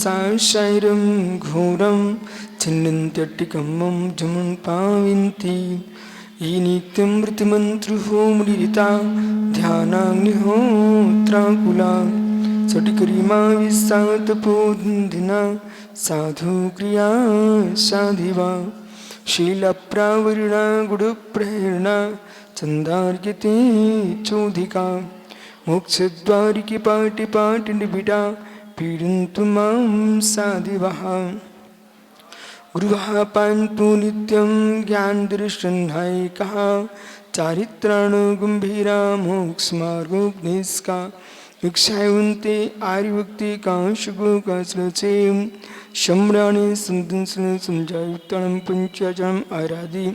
साशैरं घोरं छिन्नन्त्यट्टिकम्मं जमुं पाविन्ति ये नित्यं मृत्युमन्त्रुहो मुनिरिता ध्यानाग्निहोत्राकुला सटिकरीमा विस्सातपोधिना साधुक्रिया साधिवा शीलप्रावरिणा गुडप्रेरणा चन्दार्यते चोधिका मोक्षद्वारिके पाटिपाटिनिबिडा पीडन्तु मां साधिवः गुरुः पान्तु नित्यं ज्ञानदर्शनैकः चारित्राणगम्भीरा मोक्षमार्गोपदेशका भिक्षायन्ते आर्यभक्तिकांशगोकाश्रचे सम्राणि सन्दंसनसञ्जायुक्तानं पञ्चचरणम् आराधि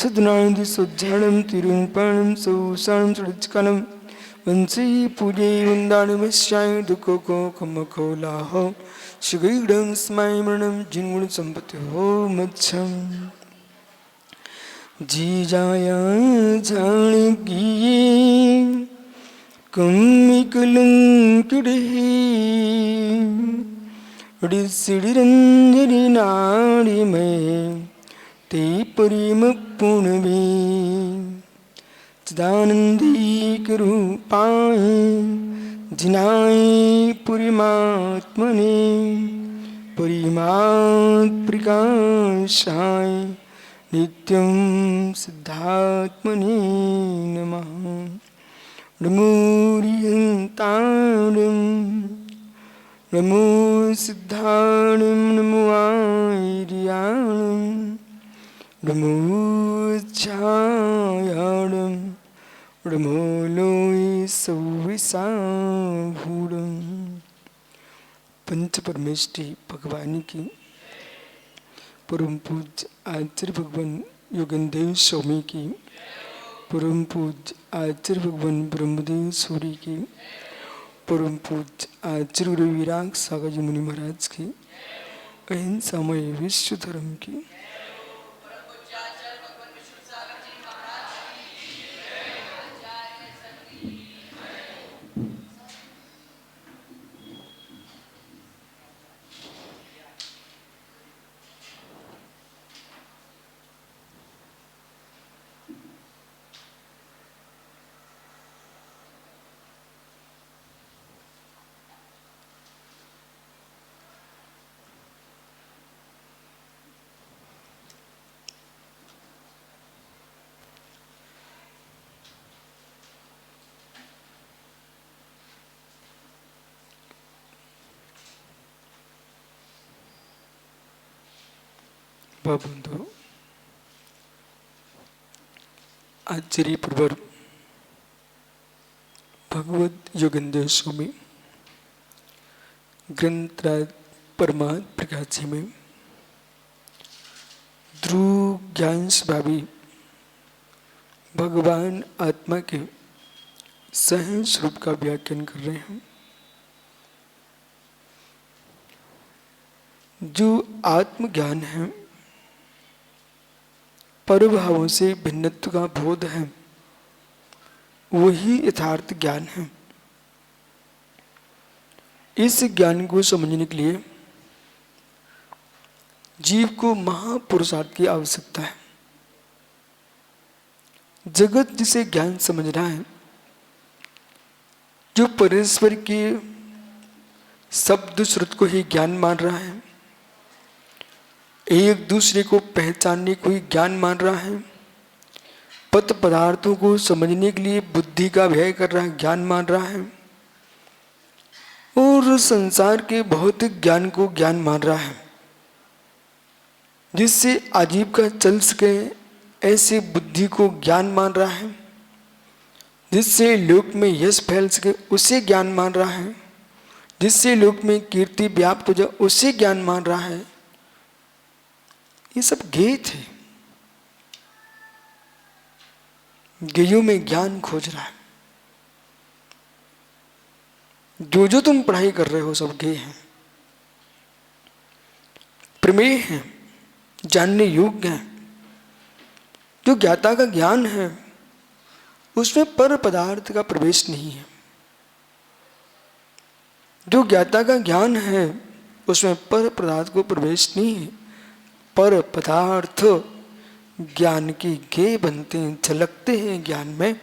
सदनानन्दि सज्जानं तिरुन्पाणं सौसानं सुरज्कनं वंशी पूजे वंदानमस्याय दुःखको कमकोलाहो शिगैडं स्मै मरणं जिन्गुण संपत्ति हो मच्छम जी जाया जानकीये कम्मिकलंकिड़े सिड़िरंजनी नाड़ी में ते परिम पूर्णवे चिदानंदी रूपाय जिनाय पुरीमात्मने परिमात् प्रकाशाय नित्यं सिद्धात्मने नमः नमो रियन्तारं नमो सिद्धाणं नमो आर्याणं नमो छायाणं नमो लोय सौविसाभूडं पंच परमेष्टि भगवान की परम पूज्य आचार्य भगवान योगेंद्र स्वामी की परम पूज्य आचार्य भगवान ब्रह्मदेव सूरी की परम पूज्य आचार्य गुरु विराग सागर जी मुनि महाराज की अहिंसामय विश्व धर्म की बंधु आचार्य प्रवर भगवत योगेंद्र स्वामी ग्रंथराज परमात्म प्रकाश में ध्रुव ज्ञान स्वभावी भगवान आत्मा के सहज स्वरूप का व्याख्यान कर रहे हैं। जो आत्मज्ञान है, परभावों से भिन्नत्व का बोध है, वही यथार्थ ज्ञान है। इस ज्ञान को समझने के लिए जीव को महापुरुषार्थ की आवश्यकता है। जगत जिसे ज्ञान समझ रहा है, जो परमेश्वर के शब्द श्रुत को ही ज्ञान मान रहा है, एक दूसरे को पहचानने को ही ज्ञान मान रहा है, पद पदार्थों को समझने के लिए बुद्धि का व्यय कर रहा है, ज्ञान मान रहा है, और संसार के भौतिक ज्ञान को ज्ञान मान रहा है, जिससे आजीविका चल सके ऐसे बुद्धि को ज्ञान मान रहा है, जिससे लोक में यश फैल सके उसे ज्ञान मान रहा है, जिससे लोक में कीर्ति व्याप्त हो जाए उसे ज्ञान मान रहा है। ये सब गेय थे, गेयों में ज्ञान खोज रहा है। जो जो तुम पढ़ाई कर रहे हो सब गेय हैं, प्रमेय हैं, जानने योग्य हैं। जो ज्ञाता का ज्ञान है उसमें पर पदार्थ का प्रवेश नहीं है। जो ज्ञाता का ज्ञान है उसमें पर पदार्थ को प्रवेश नहीं है। पर पदार्थ ज्ञान की गे बनते हैं, झलकते हैं ज्ञान में,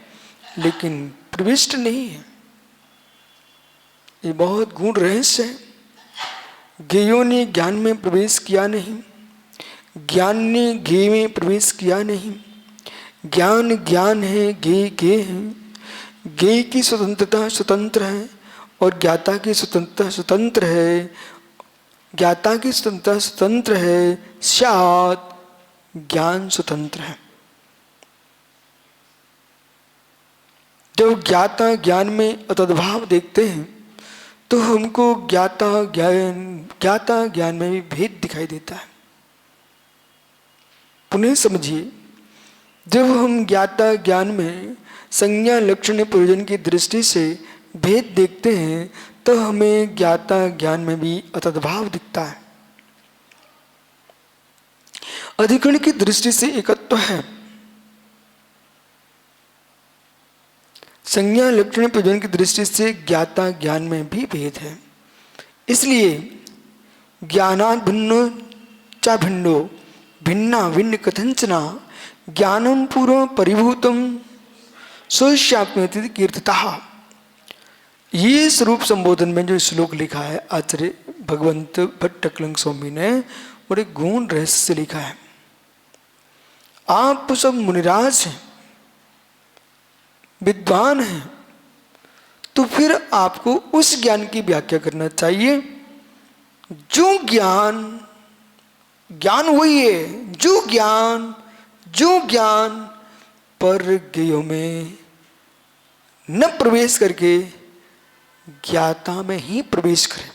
लेकिन प्रविष्ट नहीं है। ये बहुत गूढ़ रहस्य है। गेयों ने ज्ञान में प्रवेश किया नहीं, ज्ञान ने गे में प्रवेश किया नहीं। ज्ञान ज्ञान है, गे गे है। गे की स्वतंत्रता स्वतंत्र है और ज्ञाता की स्वतंत्रता स्वतंत्र है। ज्ञाता की स्वतंत्रता स्वतंत्र है, शायद ज्ञान स्वतंत्र है। जब ज्ञाता ज्ञान में अतद्भाव देखते हैं तो हमको ज्ञाता ज्ञान में भी भेद दिखाई देता है। पुनः समझिए, जब हम ज्ञाता ज्ञान में संज्ञा लक्षण प्रयोजन की दृष्टि से भेद देखते हैं तो हमें ज्ञाता ज्ञान में भी अतद्भाव दिखता है। अधिकरण की दृष्टि से एकत्व है, संज्ञा लक्षण प्रयोजन की दृष्टि से ज्ञाता ज्ञान में भी भेद है। इसलिए ज्ञानात् भिन्नो च भिन्नो भिन्ना भिन्न कथंचना ज्ञानम पूर्व परिभूतम स्वस्यात्मेति कीर्तितः। ये स्वरूप संबोधन में जो श्लोक लिखा है आचार्य भगवंत भट्ट टकलंग स्वामी ने बड़े गूढ़ रहस्य से लिखा है। आप सब मुनिराज हैं, विद्वान हैं, तो फिर आपको उस ज्ञान की व्याख्या करना चाहिए जो ज्ञान वही है, जो ज्ञान पर ज्ञेयों में न प्रवेश करके ज्ञाता में ही प्रवेश करे।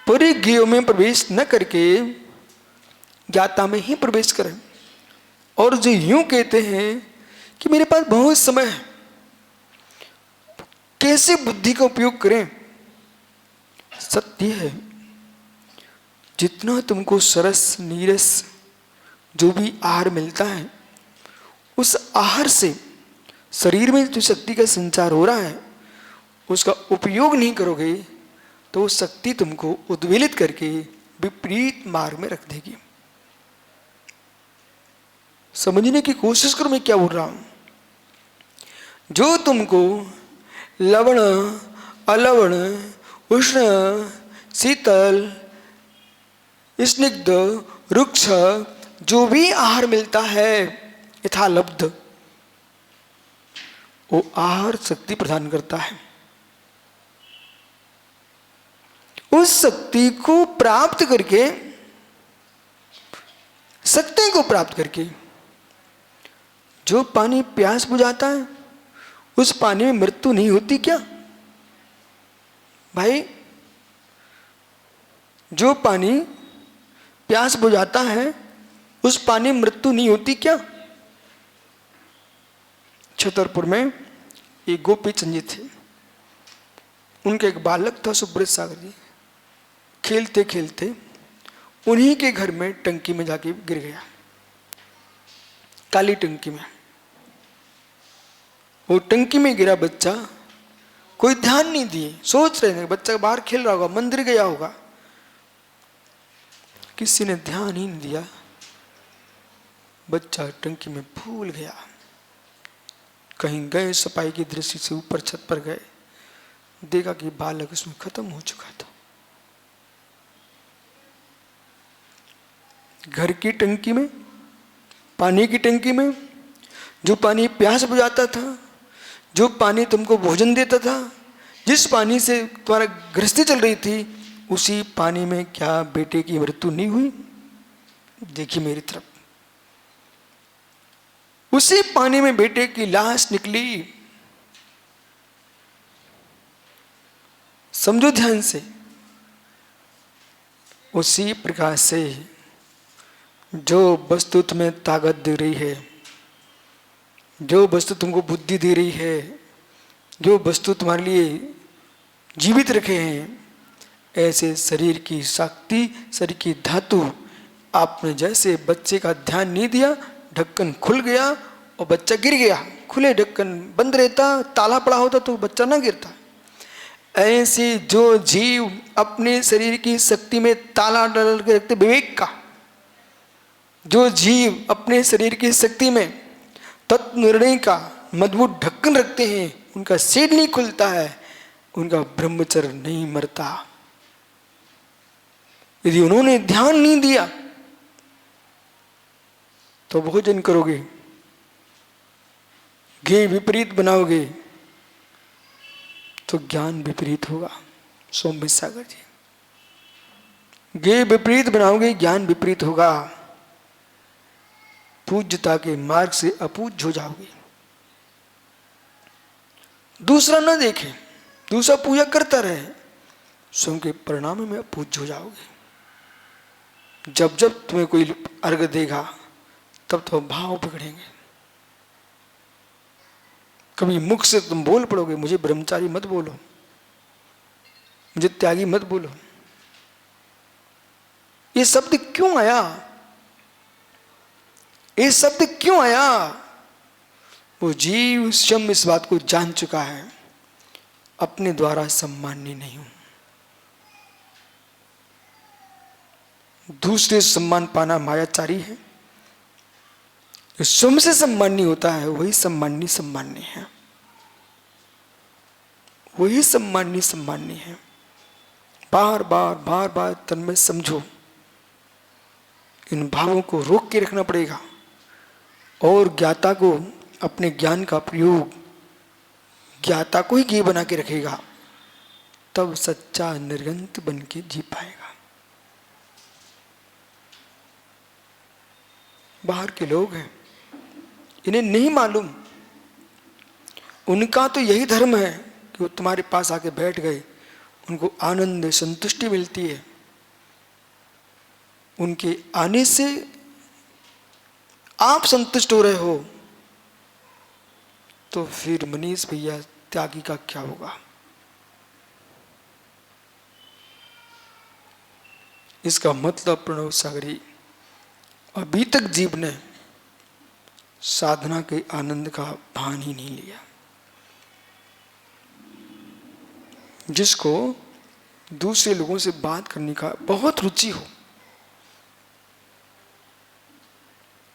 परिज्ञेयों में प्रवेश न करके ज्ञाता में ही प्रवेश करें। और जो यूं कहते हैं कि मेरे पास बहुत समय है, कैसे बुद्धि का उपयोग करें? सत्य है, जितना तुमको सरस नीरस जो भी आहार मिलता है, उस आहार से शरीर में जो शक्ति का संचार हो रहा है उसका उपयोग नहीं करोगे तो वो शक्ति तुमको उद्वेलित करके विपरीत मार्ग में रख देगी। समझने की कोशिश करो मैं क्या बोल रहा हूं। जो तुमको लवण अलवण उष्ण शीतल स्निग्ध रुक्ष जो भी आहार मिलता है यथालब्ध, वो आहार शक्ति प्रदान करता है। उस शक्ति को प्राप्त करके, शक्ति को प्राप्त करके जो पानी प्यास बुझाता है, उस पानी में मृत्यु नहीं होती क्या भाई? जो पानी प्यास बुझाता है उस पानी में मृत्यु नहीं होती क्या? छतरपुर में एक गोपी चंद जी थे, उनके एक बालक था सुब्रत सागर जी। खेलते खेलते उन्हीं के घर में टंकी में जाके गिर गया, काली टंकी में। वो टंकी में गिरा बच्चा, कोई ध्यान नहीं दिए, सोच रहे थे बच्चा बाहर खेल रहा होगा, मंदिर गया होगा, किसी ने ध्यान ही नहीं दिया। बच्चा टंकी में भूल गया। कहीं गए सफाई की दृष्टि से ऊपर छत पर गए, देखा कि बालक उसमें खत्म हो चुका था। घर की टंकी में, पानी की टंकी में, जो पानी प्यास बुझाता था, जो पानी तुमको भोजन देता था, जिस पानी से तुम्हारा गृहस्थी चल रही थी, उसी पानी में क्या बेटे की मृत्यु नहीं हुई? देखिए मेरी तरफ, उसी पानी में बेटे की लाश निकली। समझो ध्यान से। उसी प्रकार से जो वस्तु तुम्हें ताकत दे रही है, जो वस्तु तुमको बुद्धि दे रही है, जो वस्तु तुम्हारे लिए जीवित रखे हैं, ऐसे शरीर की शक्ति, शरीर की धातु, आपने जैसे बच्चे का ध्यान नहीं दिया, ढक्कन खुल गया और बच्चा गिर गया। खुले ढक्कन बंद रहता, ताला पड़ा होता तो बच्चा ना गिरता। ऐसे जो जीव अपने शरीर की शक्ति में ताला डाल के रखते, विवेक का, जो जीव अपने शरीर की शक्ति में तत्व निर्णय का मजबूत ढक्कन रखते हैं, उनका सिर नहीं खुलता है, उनका ब्रह्मचर्य नहीं मरता। यदि उन्होंने ध्यान नहीं दिया तो भोजन करोगे, घी विपरीत बनाओगे तो ज्ञान विपरीत होगा। सौम्य सागर जी, घी विपरीत बनाओगे ज्ञान विपरीत होगा, पूज्यता के मार्ग से अपूज्य हो जाओगे। दूसरा न देखे, दूसरा पूजा करता रहे, स्वयं के परिणाम में अपूज्य हो जाओगे। जब जब तुम्हें कोई अर्घ देगा तब तो भाव बिगड़ेंगे। कभी मुख से तुम बोल पड़ोगे, मुझे ब्रह्मचारी मत बोलो, मुझे त्यागी मत बोलो। ये शब्द क्यों आया? ये शब्द क्यों आया? वो जीव स्वयं इस बात को जान चुका है, अपने द्वारा सम्माननीय नहीं हूं। दूसरे सम्मान पाना मायाचारी है। जो स्वयं से सम्माननीय होता है वही सम्माननीय है, वही सम्माननीय है। बार बार तन में समझो, इन भावों को रोक के रखना पड़ेगा और ज्ञाता को अपने ज्ञान का प्रयोग ज्ञाता को ही ज्ञेय बना के रखेगा, तब सच्चा निर्गंत बन के जी पाएगा। बाहर के लोग हैं, इन्हें नहीं मालूम, उनका तो यही धर्म है कि वो तुम्हारे पास आके बैठ गए, उनको आनंद संतुष्टि मिलती है। उनके आने से आप संतुष्ट हो रहे हो तो फिर मनीष भैया त्यागी का क्या होगा? इसका मतलब प्रणव सागरी, अभी तक जीव ने साधना के आनंद का भान ही नहीं लिया। जिसको दूसरे लोगों से बात करने का बहुत रुचि हो,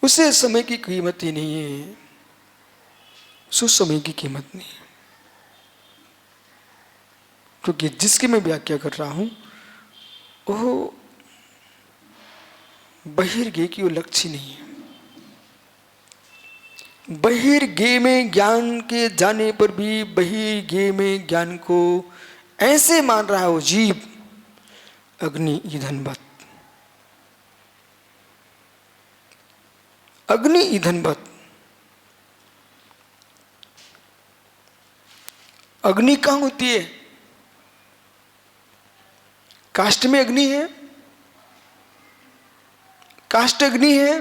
उसे समय की कीमत ही नहीं है, सुसमय की कीमत नहीं है। क्योंकि जिसकी मैं व्याख्या कर रहा हूं वो बहिर्गे की वो लक्ष्य नहीं है। बहिर्गे में ज्ञान के जाने पर भी बहिर्गे में ज्ञान को ऐसे मान रहा है वो जीव, अग्नि ईंधनवत, अग्नि ईंधनवत। अग्नि कहां होती है? काष्ठ में अग्नि है, काष्ठ अग्नि है।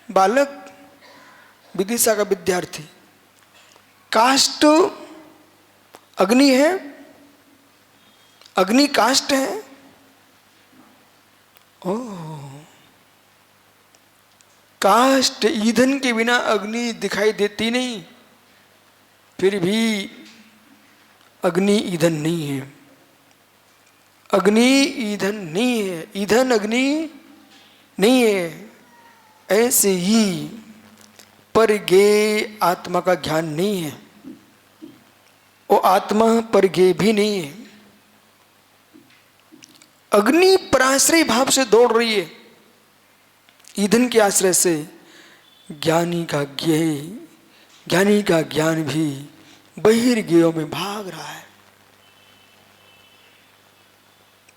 बालक, विदिशा का विद्यार्थी, काष्ठ अग्नि है, अग्नि काष्ठ है। ओह, काष्ठ ईंधन के बिना अग्नि दिखाई देती नहीं, फिर भी अग्नि ईंधन नहीं है, अग्नि ईंधन नहीं है, ईंधन अग्नि नहीं है। ऐसे ही परगे आत्मा का ज्ञान नहीं है, वो आत्मा परगे भी नहीं है। अग्नि पराश्रय भाव से दौड़ रही है, ईंधन के आश्रय से। ज्ञानी का ज्ञेय, ज्ञानी का ज्ञान भी बहिर्ज्ञेयों में भाग रहा है।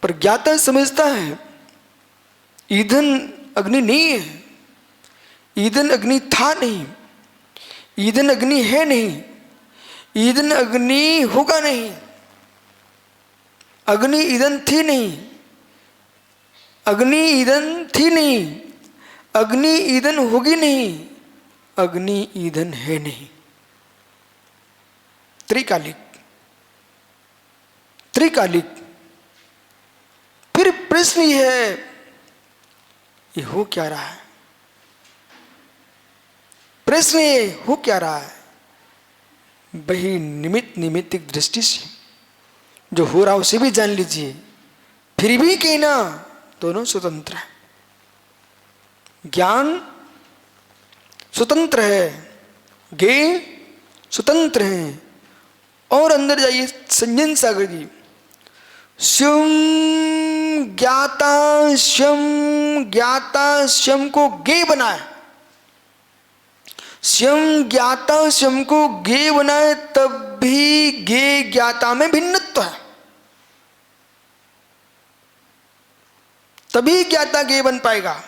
पर ज्ञाता समझता है ईंधन अग्नि नहीं है, ईंधन अग्नि था नहीं, ईंधन अग्नि है नहीं, ईंधन अग्नि होगा नहीं, अग्नि ईंधन थी नहीं, अग्नि ईंधन थी नहीं, अग्नि ईंधन होगी नहीं, अग्नि ईंधन है नहीं। त्रिकालिक, त्रिकालिक। फिर प्रश्न यह है, ये हो क्या रहा है? प्रश्न ये हो क्या रहा है? वही निमित्त निमित्तिक दृष्टि से जो हो रहा उसे भी जान लीजिए, फिर भी कहना दोनों स्वतंत्र है। ज्ञान स्वतंत्र है, ज्ञेय स्वतंत्र है। और अंदर जाइए संजन सागर जी, स्वयं ज्ञाता स्वयं को ज्ञेय बनाए, स्वयं ज्ञाता स्वयं को ज्ञेय बनाए, तब भी ज्ञेय ज्ञाता में भिन्नत्व है, तभी ज्ञाता ज्ञेय बन पाएगा।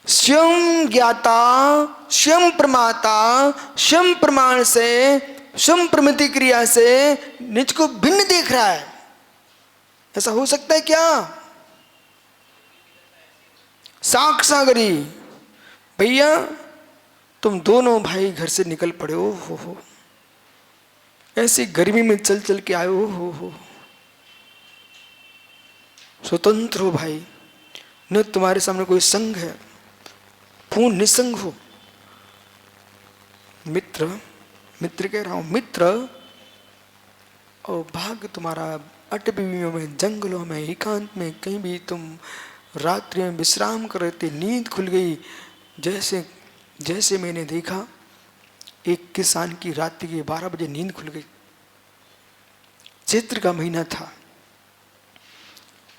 स्वयं ज्ञाता स्वयं प्रमाता स्वयं प्रमाण से स्वयं प्रमिति क्रिया से निज को भिन्न देख रहा है। ऐसा हो सकता है क्या? साख सागरी भैया तुम दोनों भाई घर से निकल पड़े हो, ऐसी गर्मी में चल चल के आए हो, स्वतंत्र हो भाई, न तुम्हारे सामने कोई संग है, पूर्ण निसंग हो। मित्र कह रहा हूं, मित्र और भाग्य तुम्हारा अटबीवियों में, जंगलों में, एकांत में, कहीं भी तुम रात्रि में विश्राम कर रहे थे, नींद खुल गई। जैसे मैंने देखा एक किसान की रात्रि के 12 बजे नींद खुल गई। चैत्र का महीना था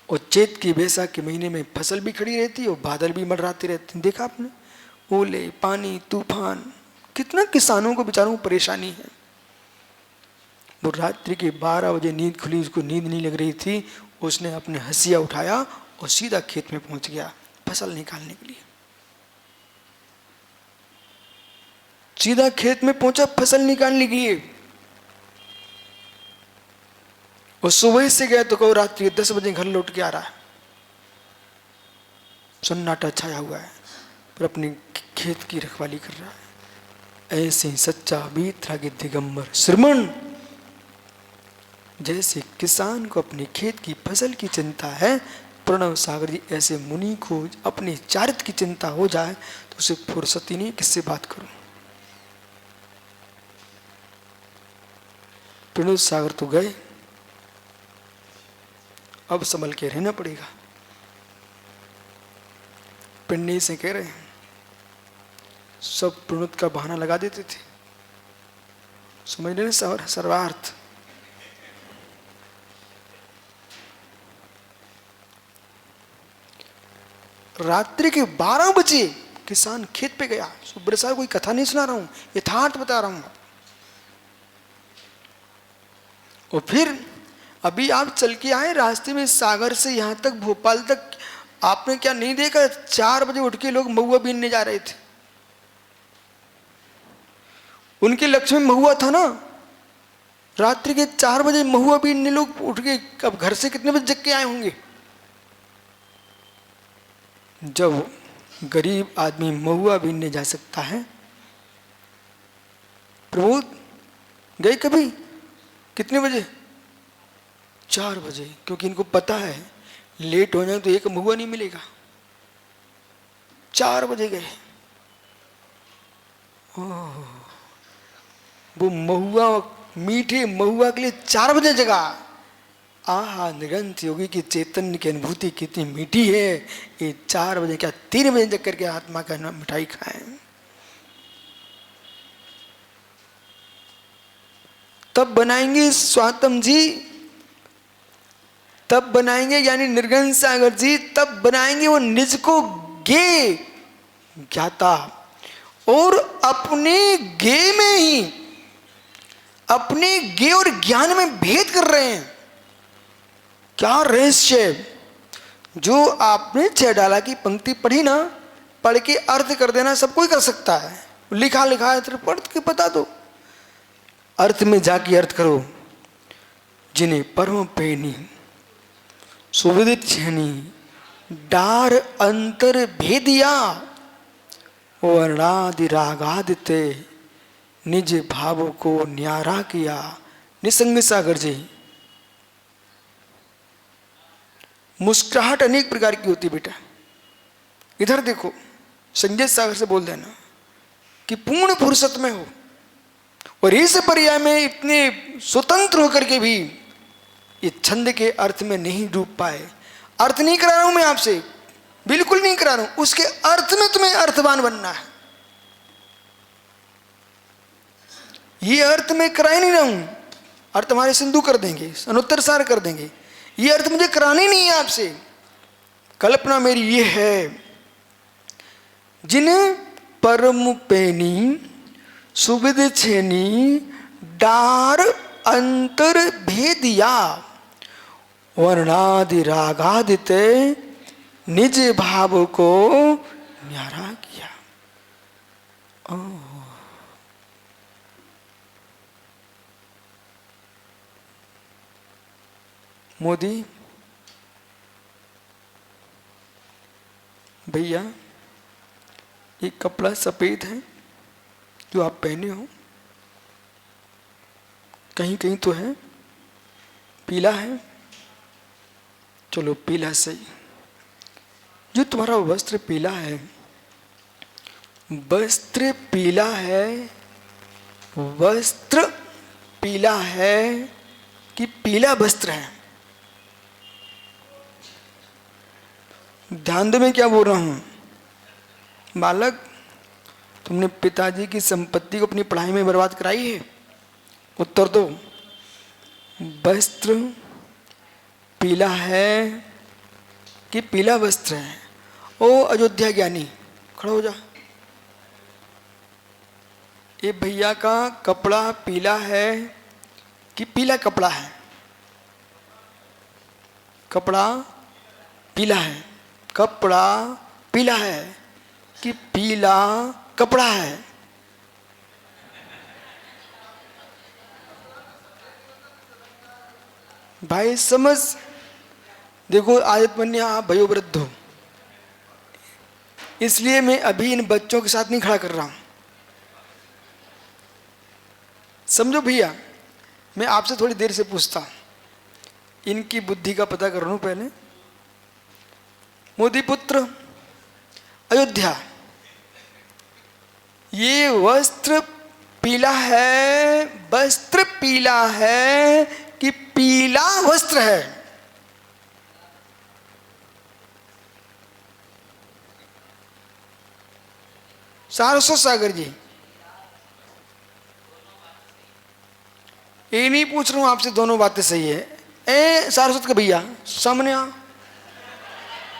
और चैत की बैसाख के महीने में फसल भी खड़ी रहती और बादल भी मंडराते रहते। देखा आपने, ओले, पानी, तूफान, कितना किसानों को बेचारों को परेशानी है। वो रात्रि के 12 बजे नींद खुली, उसको नींद नहीं लग रही थी, उसने अपने हंसिया उठाया और सीधा खेत में पहुंच गया फसल निकालने के लिए। सीधा खेत में पहुंचा फसल निकालने के लिए। और सुबह से गया तो कहो रात्रि 10 बजे घर लौट के आ रहा है, सन्नाटा छाया हुआ है, पर अपने खेत की रखवाली कर रहा है। ऐसे सच्चा वीतरागी दिगंबर श्रमण, जैसे किसान को अपने खेत की फसल की चिंता है, प्रणव सागर जी ऐसे मुनि को अपने चारित्र की चिंता हो जाए तो उसे फुर्सत ही नहीं किससे बात करूं। प्रणव सागर तो गए, अब संभल के रहना पड़ेगा। पिंडी से कह रहे हैं, सब प्रणुत का बहाना लगा देते थे, समझ रहे सर्वार्थ। रात्रि के 12 बजे किसान खेत पे गया। सुब्रत साहब कोई कथा नहीं सुना रहा हूं, यथार्थ बता रहा हूं। और फिर अभी आप चल के आए रास्ते में, सागर से यहां तक भोपाल तक, आपने क्या नहीं देखा 4 बजे उठ के लोग महुआ बीनने जा रहे थे। उनके लक्ष्य में महुआ था ना, रात्रि के 4 बजे महुआ बीनने लोग उठ के, अब घर से कितने बजे जग के आए होंगे। जब गरीब आदमी महुआ बीनने जा सकता है, प्रमोद गए कभी कितने बजे? 4 बजे, क्योंकि इनको पता है लेट हो जाए तो एक महुआ नहीं मिलेगा। 4 बजे गए। वो महुआ, मीठे महुआ के लिए 4 बजे जगा। आहा, निरंत योगी की चैतन्य की अनुभूति कितनी मीठी है। ये 4 बजे क्या 3 बजे जग करके आत्मा का मिठाई खाएं। तब बनाएंगे स्वातम जी, तब बनाएंगे यानी निर्गन सागर जी, तब बनाएंगे वो निज को ज्ञेय ज्ञाता। और अपने ज्ञेय में ही, अपने ज्ञेय और ज्ञान में भेद कर रहे हैं। क्या रहस्य! जो आपने 6 डाला की पंक्ति पढ़ी ना, पढ़ के अर्थ कर देना सब कोई कर सकता है। लिखा लिखा है तो पढ़ के बता दो, अर्थ में जाके अर्थ करो। जिन्हें परम पेनी सुविदित छेनी डार अंतर भेदिया, वर्णादि रागादिते निज भाव को न्यारा किया। निसंग सागर जी, मुस्कुराहट अनेक प्रकार की होती बेटा। इधर देखो, संजय सागर से बोल देना कि पूर्ण फुर्सत में हो और इस पर्याय में इतने स्वतंत्र होकर के भी ये छंद के अर्थ में नहीं डूब पाए। अर्थ नहीं करा रहा हूं मैं आपसे, बिल्कुल नहीं करा रहा हूं, उसके अर्थ में तुम्हें अर्थवान बनना है। ये अर्थ में करा ही नहीं रहा हूं, अर्थ हमारे सिंधु कर देंगे, अनुत्तर सार कर देंगे, ये अर्थ मुझे करानी नहीं है आपसे। कल्पना मेरी ये है, जिन परम पेनी सुविद छेनी डार अंतर भेदिया वर्णादि रागादित निज भाव को न्यारा किया। मोदी भैया, ये कपड़ा सफेद है जो आप पहने हो, कहीं कहीं तो है पीला है, चलो पीला सही। जो तुम्हारा वस्त्र पीला है, वस्त्र पीला है, वस्त्र पीला है कि पीला वस्त्र है? ध्यान दो मैं क्या बोल रहा हूं। बालक, तुमने पिताजी की संपत्ति को अपनी पढ़ाई में बर्बाद कराई है? उत्तर दो। वस्त्र पीला है कि पीला वस्त्र है? ओ अयोध्या ज्ञानी, खड़ा हो जा। ये भैया का कपड़ा पीला है कि पीला कपड़ा है? कपड़ा पीला है, कपड़ा पीला है कि पीला कपड़ा है? भाई समझ, देखो आयत बन्य आप भयो वृद्ध हो, इसलिए मैं अभी इन बच्चों के साथ नहीं खड़ा कर रहा हूं। समझो भैया, मैं आपसे थोड़ी देर से पूछता हूं, इनकी बुद्धि का पता कर लूं पहले। मोदी पुत्र अयोध्या, ये वस्त्र पीला है, वस्त्र पीला है कि पीला वस्त्र है? सारस्वत सागर जी, ये नहीं पूछ रहा हूं आपसे, दोनों बातें सही है। ए सारस्वत के भैया सामने आ,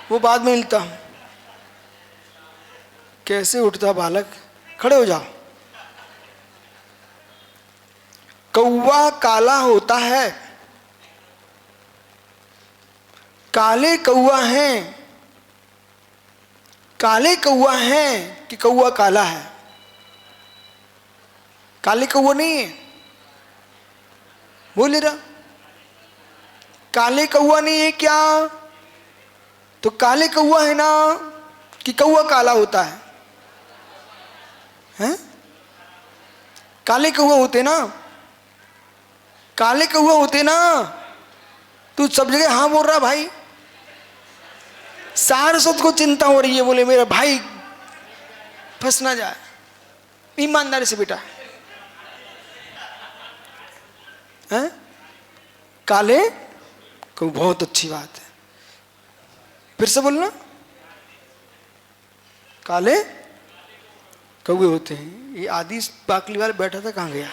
वो बाद में हिलता। कैसे उठता बालक, खड़े हो जाओ। कौवा काला होता है, काले कौवा हैं, काले कौवा हैं कि कौवा काला है? काले कौवा नहीं है, बोले रहा काले कौवा नहीं है क्या? तो काले कौवा है ना कि कौवा काला होता है? हैं? काले कौवा होते ना, काले कौवा होते ना। तू सब जगह हाँ बोल रहा भाई। सारस्वत को चिंता हो रही है, बोले मेरा भाई फंस ना जाए। ईमानदारी से बेटा, हैं? काले को बहुत अच्छी बात है, फिर से बोलना। काले कौवे होते हैं। ये आदि पाकली वाले बैठा था, कहाँ गया?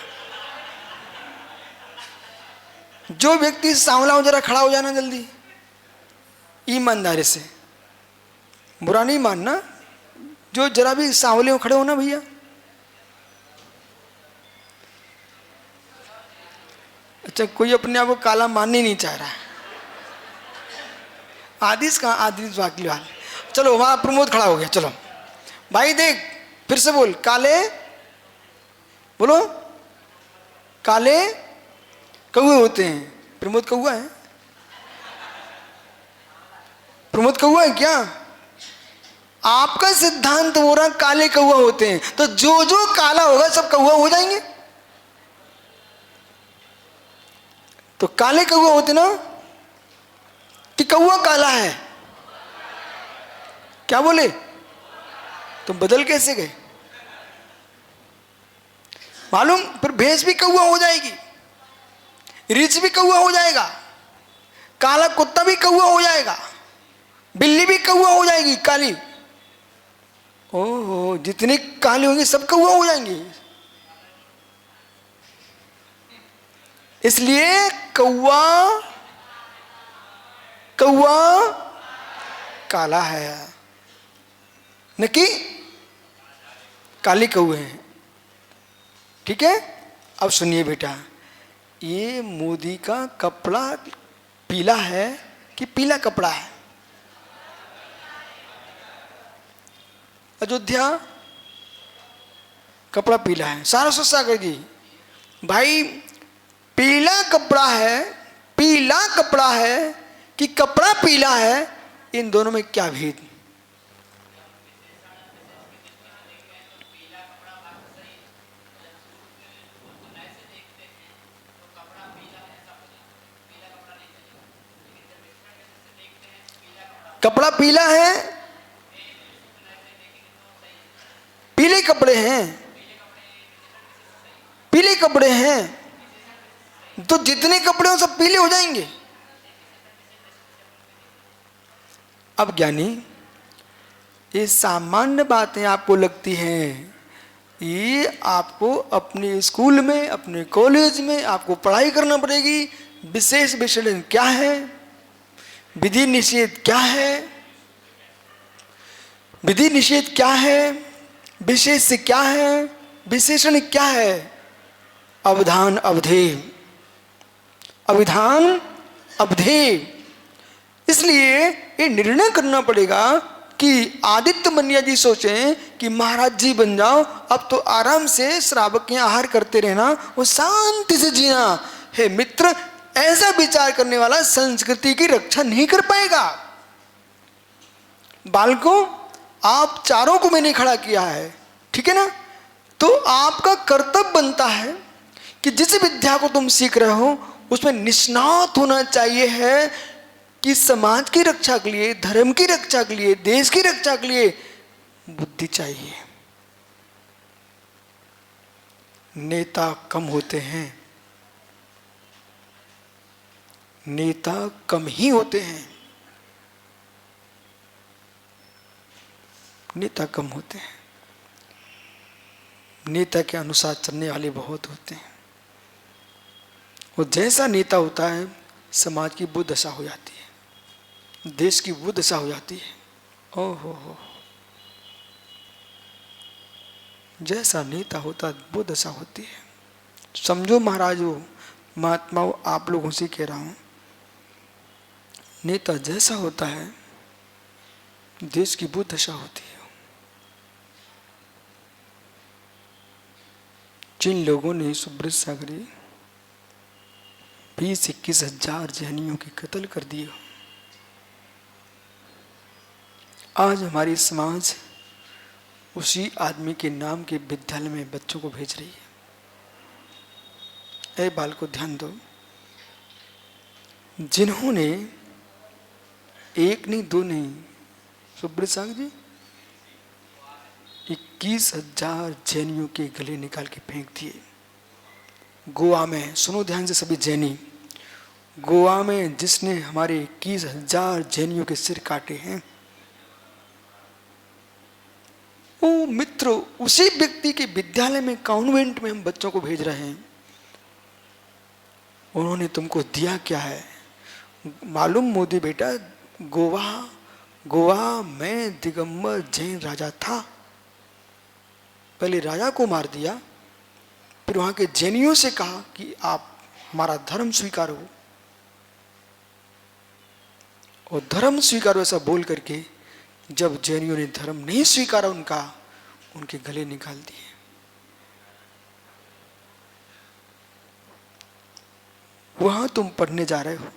जो व्यक्ति सांवला हो, जरा खड़ा हो जाना जल्दी, ईमानदारी से, बुरा नहीं मानना। जो जरा भी सांवले हो खड़े हो ना भैया। अच्छा, कोई अपने आप को काला मानने नहीं चाह रहा है। आदिश कहाँ? आदिश पाकली वाले। चलो वहां प्रमोद खड़ा हो गया। चलो भाई देख, फिर से बोल। काले बोलो, काले कौवे होते हैं। प्रमोद कौवा है? प्रमोद कौवा है क्या? आपका सिद्धांत हो रहा काले कौवा होते हैं, तो जो जो काला होगा सब कौवा हो जाएंगे। तो काले कौवा होते ना कि कौवा काला है? क्या बोले? तुम बदल कैसे गए? मालूम, फिर भैंस भी कौआ हो जाएगी, रीछ भी कौआ हो जाएगा, काला कुत्ता भी कौआ हो जाएगा, बिल्ली भी कौआ हो जाएगी काली। ओहो, जितनी काली होंगी सब कौआ हो जाएंगी। इसलिए कौआ काला है, न कि काली कौए हैं। ठीक है, अब सुनिए बेटा, ये मोदी का कपड़ा पीला है कि पीला कपड़ा है? अयोध्या कपड़ा पीला है, सारस्वत सागर जी भाई, पीला कपड़ा है, पीला कपड़ा है कि कपड़ा पीला है, इन दोनों में क्या भेद? कपड़ा पीला है, पीले कपड़े हैं, पीले कपड़े हैं, तो जितने कपड़े हो सब पीले हो जाएंगे। अब ज्ञानी, ये सामान्य बातें आपको लगती हैं, ये आपको अपने स्कूल में, अपने कॉलेज में आपको पढ़ाई करना पड़ेगी। विशेष विशेषण क्या है, विधि निषेध क्या है, विधि निषेध क्या है, विशेष से क्या है, विशेषण क्या है, अवधान अवधेय, अविधान अवधेय। इसलिए ये निर्णय करना पड़ेगा कि आदित्य मन्या जी सोचें कि महाराज जी बन जाओ, अब तो आराम से श्रावक के आहार करते रहना, वो शांति से जीना। हे मित्र, ऐसा विचार करने वाला संस्कृति की रक्षा नहीं कर पाएगा। बालकों, आप चारों को मैंने खड़ा किया है, ठीक है ना? तो आपका कर्तव्य बनता है कि जिस विद्या को तुम सीख रहे हो उसमें निष्णात होना चाहिए है कि समाज की रक्षा के लिए, धर्म की रक्षा के लिए, देश की रक्षा के लिए बुद्धि चाहिए। नेता कम होते हैं, नेता कम ही होते हैं, नेता कम होते हैं। नेता के अनुसार चलने वाले बहुत होते हैं, और जैसा नेता होता है समाज की वो दशा हो जाती है, देश की वो दशा हो जाती है। ओहो हो, जैसा नेता होता है वो दशा होती है। समझो महाराजों, महात्माओं, आप लोगों से कह रहा हूं, नेता जैसा होता है देश की वो दशा होती है। जिन लोगों ने सुब्रत सागरी 20-21 हजार जैनियों के कत्ल कर दिए, आज हमारी समाज उसी आदमी के नाम के विद्यालय में बच्चों को भेज रही है। ए बाल को ध्यान दो, जिन्होंने एक नहीं दो नहीं, सुब्रत सागर जी 21 हजार जैनियों के गले निकाल के फेंक दिए। गोवा में, सुनो ध्यान से सभी जैनी, गोवा में जिसने हमारे 21 हजार जैनियों के सिर काटे हैं, वो मित्र उसी व्यक्ति के विद्यालय में, कॉन्वेंट में हम बच्चों को भेज रहे हैं। उन्होंने तुमको दिया क्या है मालूम? मोदी बेटा, गोवा में दिगंबर जैन राजा था, पहले राजा को मार दिया, फिर वहां के जैनियों से कहा कि आप हमारा धर्म स्वीकारो, और धर्म स्वीकारो ऐसा बोल करके जब जैनियों ने धर्म नहीं स्वीकारा उनका, उनके गले निकाल दिए। वहां तुम पढ़ने जा रहे हो,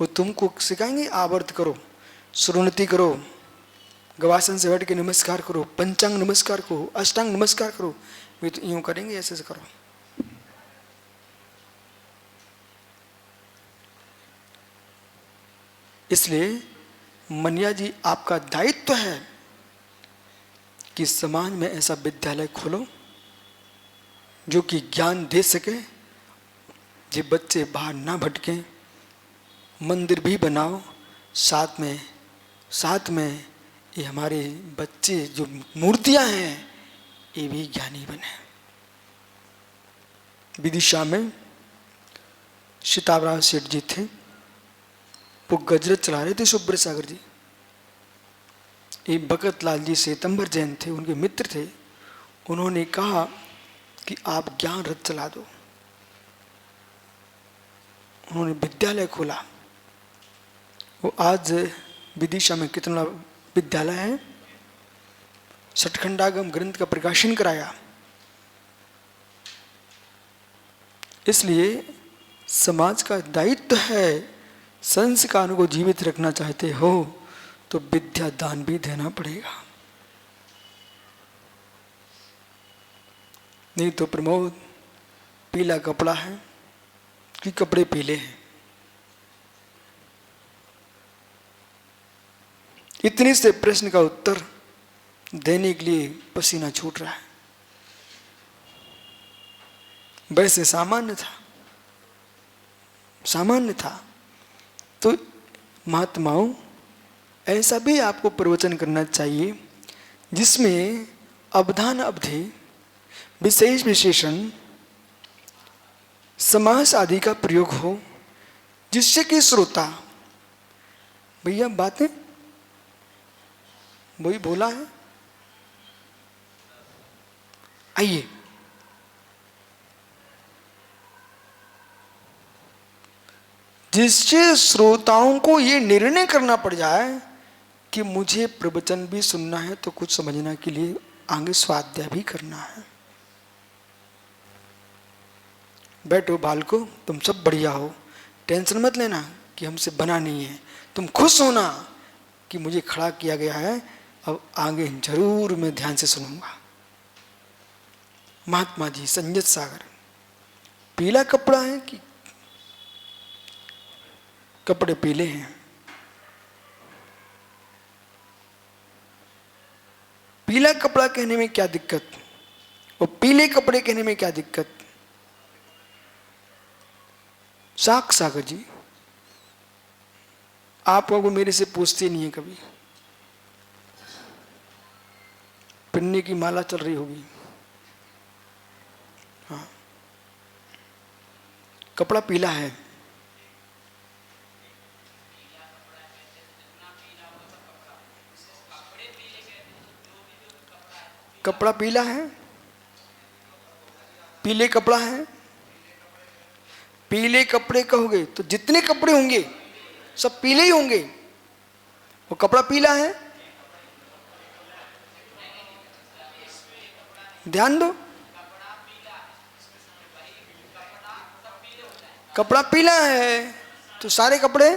वो तुमको सिखाएंगे आवर्त करो, श्रोणति करो, गवासन से बैठ के नमस्कार करो, पंचांग नमस्कार करो, अष्टांग नमस्कार करो। वे तो यूं करेंगे, ऐसे से करो। इसलिए मनिया जी, आपका दायित्व है कि समाज में ऐसा विद्यालय खोलो जो कि ज्ञान दे सके, ये बच्चे बाहर ना भटकें। मंदिर भी बनाओ, साथ में ये हमारे बच्चे जो मूर्तियां हैं ये भी ज्ञानी बने। विदिशा में सीतावराम सेठ जी थे, वो गजरत चला रहे थे सुब्र सागर जी। ये भगत लाल जी श्वेतंबर जैन थे, उनके मित्र थे। उन्होंने कहा कि आप ज्ञान रथ चला दो। उन्होंने विद्यालय खोला। वो आज विदिशा में कितना विद्यालय है, सठखंडागम ग्रंथ का प्रकाशन कराया। इसलिए समाज का दायित्व है, संस्कारों को जीवित रखना चाहते हो तो विद्या दान भी देना पड़ेगा। नहीं तो प्रमोद, पीला कपड़ा है कि कपड़े पीले हैं, इतनी से प्रश्न का उत्तर देने के लिए पसीना छूट रहा है। वैसे सामान्य था। तो महात्माओं, ऐसा भी आपको प्रवचन करना चाहिए जिसमें अवधान अवधि, विशेष विशेषण, समास आदि का प्रयोग हो, जिससे कि श्रोता, भैया बातें वही बोला है। आइए, जिससे श्रोताओं को ये निर्णय करना पड़ जाए कि मुझे प्रवचन भी सुनना है तो कुछ समझने के लिए आगे स्वाध्याय भी करना है। बैठो बालको, तुम सब बढ़िया हो, टेंशन मत लेना कि हमसे बना नहीं है। तुम खुश होना कि मुझे खड़ा किया गया है, अब आगे जरूर मैं ध्यान से सुनूंगा। महात्मा जी संजत सागर, पीला कपड़ा है कि कपड़े पीले हैं? पीला कपड़ा कहने में क्या दिक्कत और पीले कपड़े कहने में क्या दिक्कत? सागर जी, आप लोगों को मेरे से पूछते नहीं है कभी। पिन्नी की माला चल रही होगी। हाँ, कपड़ा पीला है। कपड़ा पीला है, पीले कपड़ा है। पीले कपड़े कहोगे तो जितने कपड़े होंगे सब पीले ही होंगे। वो कपड़ा पीला है, ध्यान दो। कपड़ा पीला है तो सारे कपड़े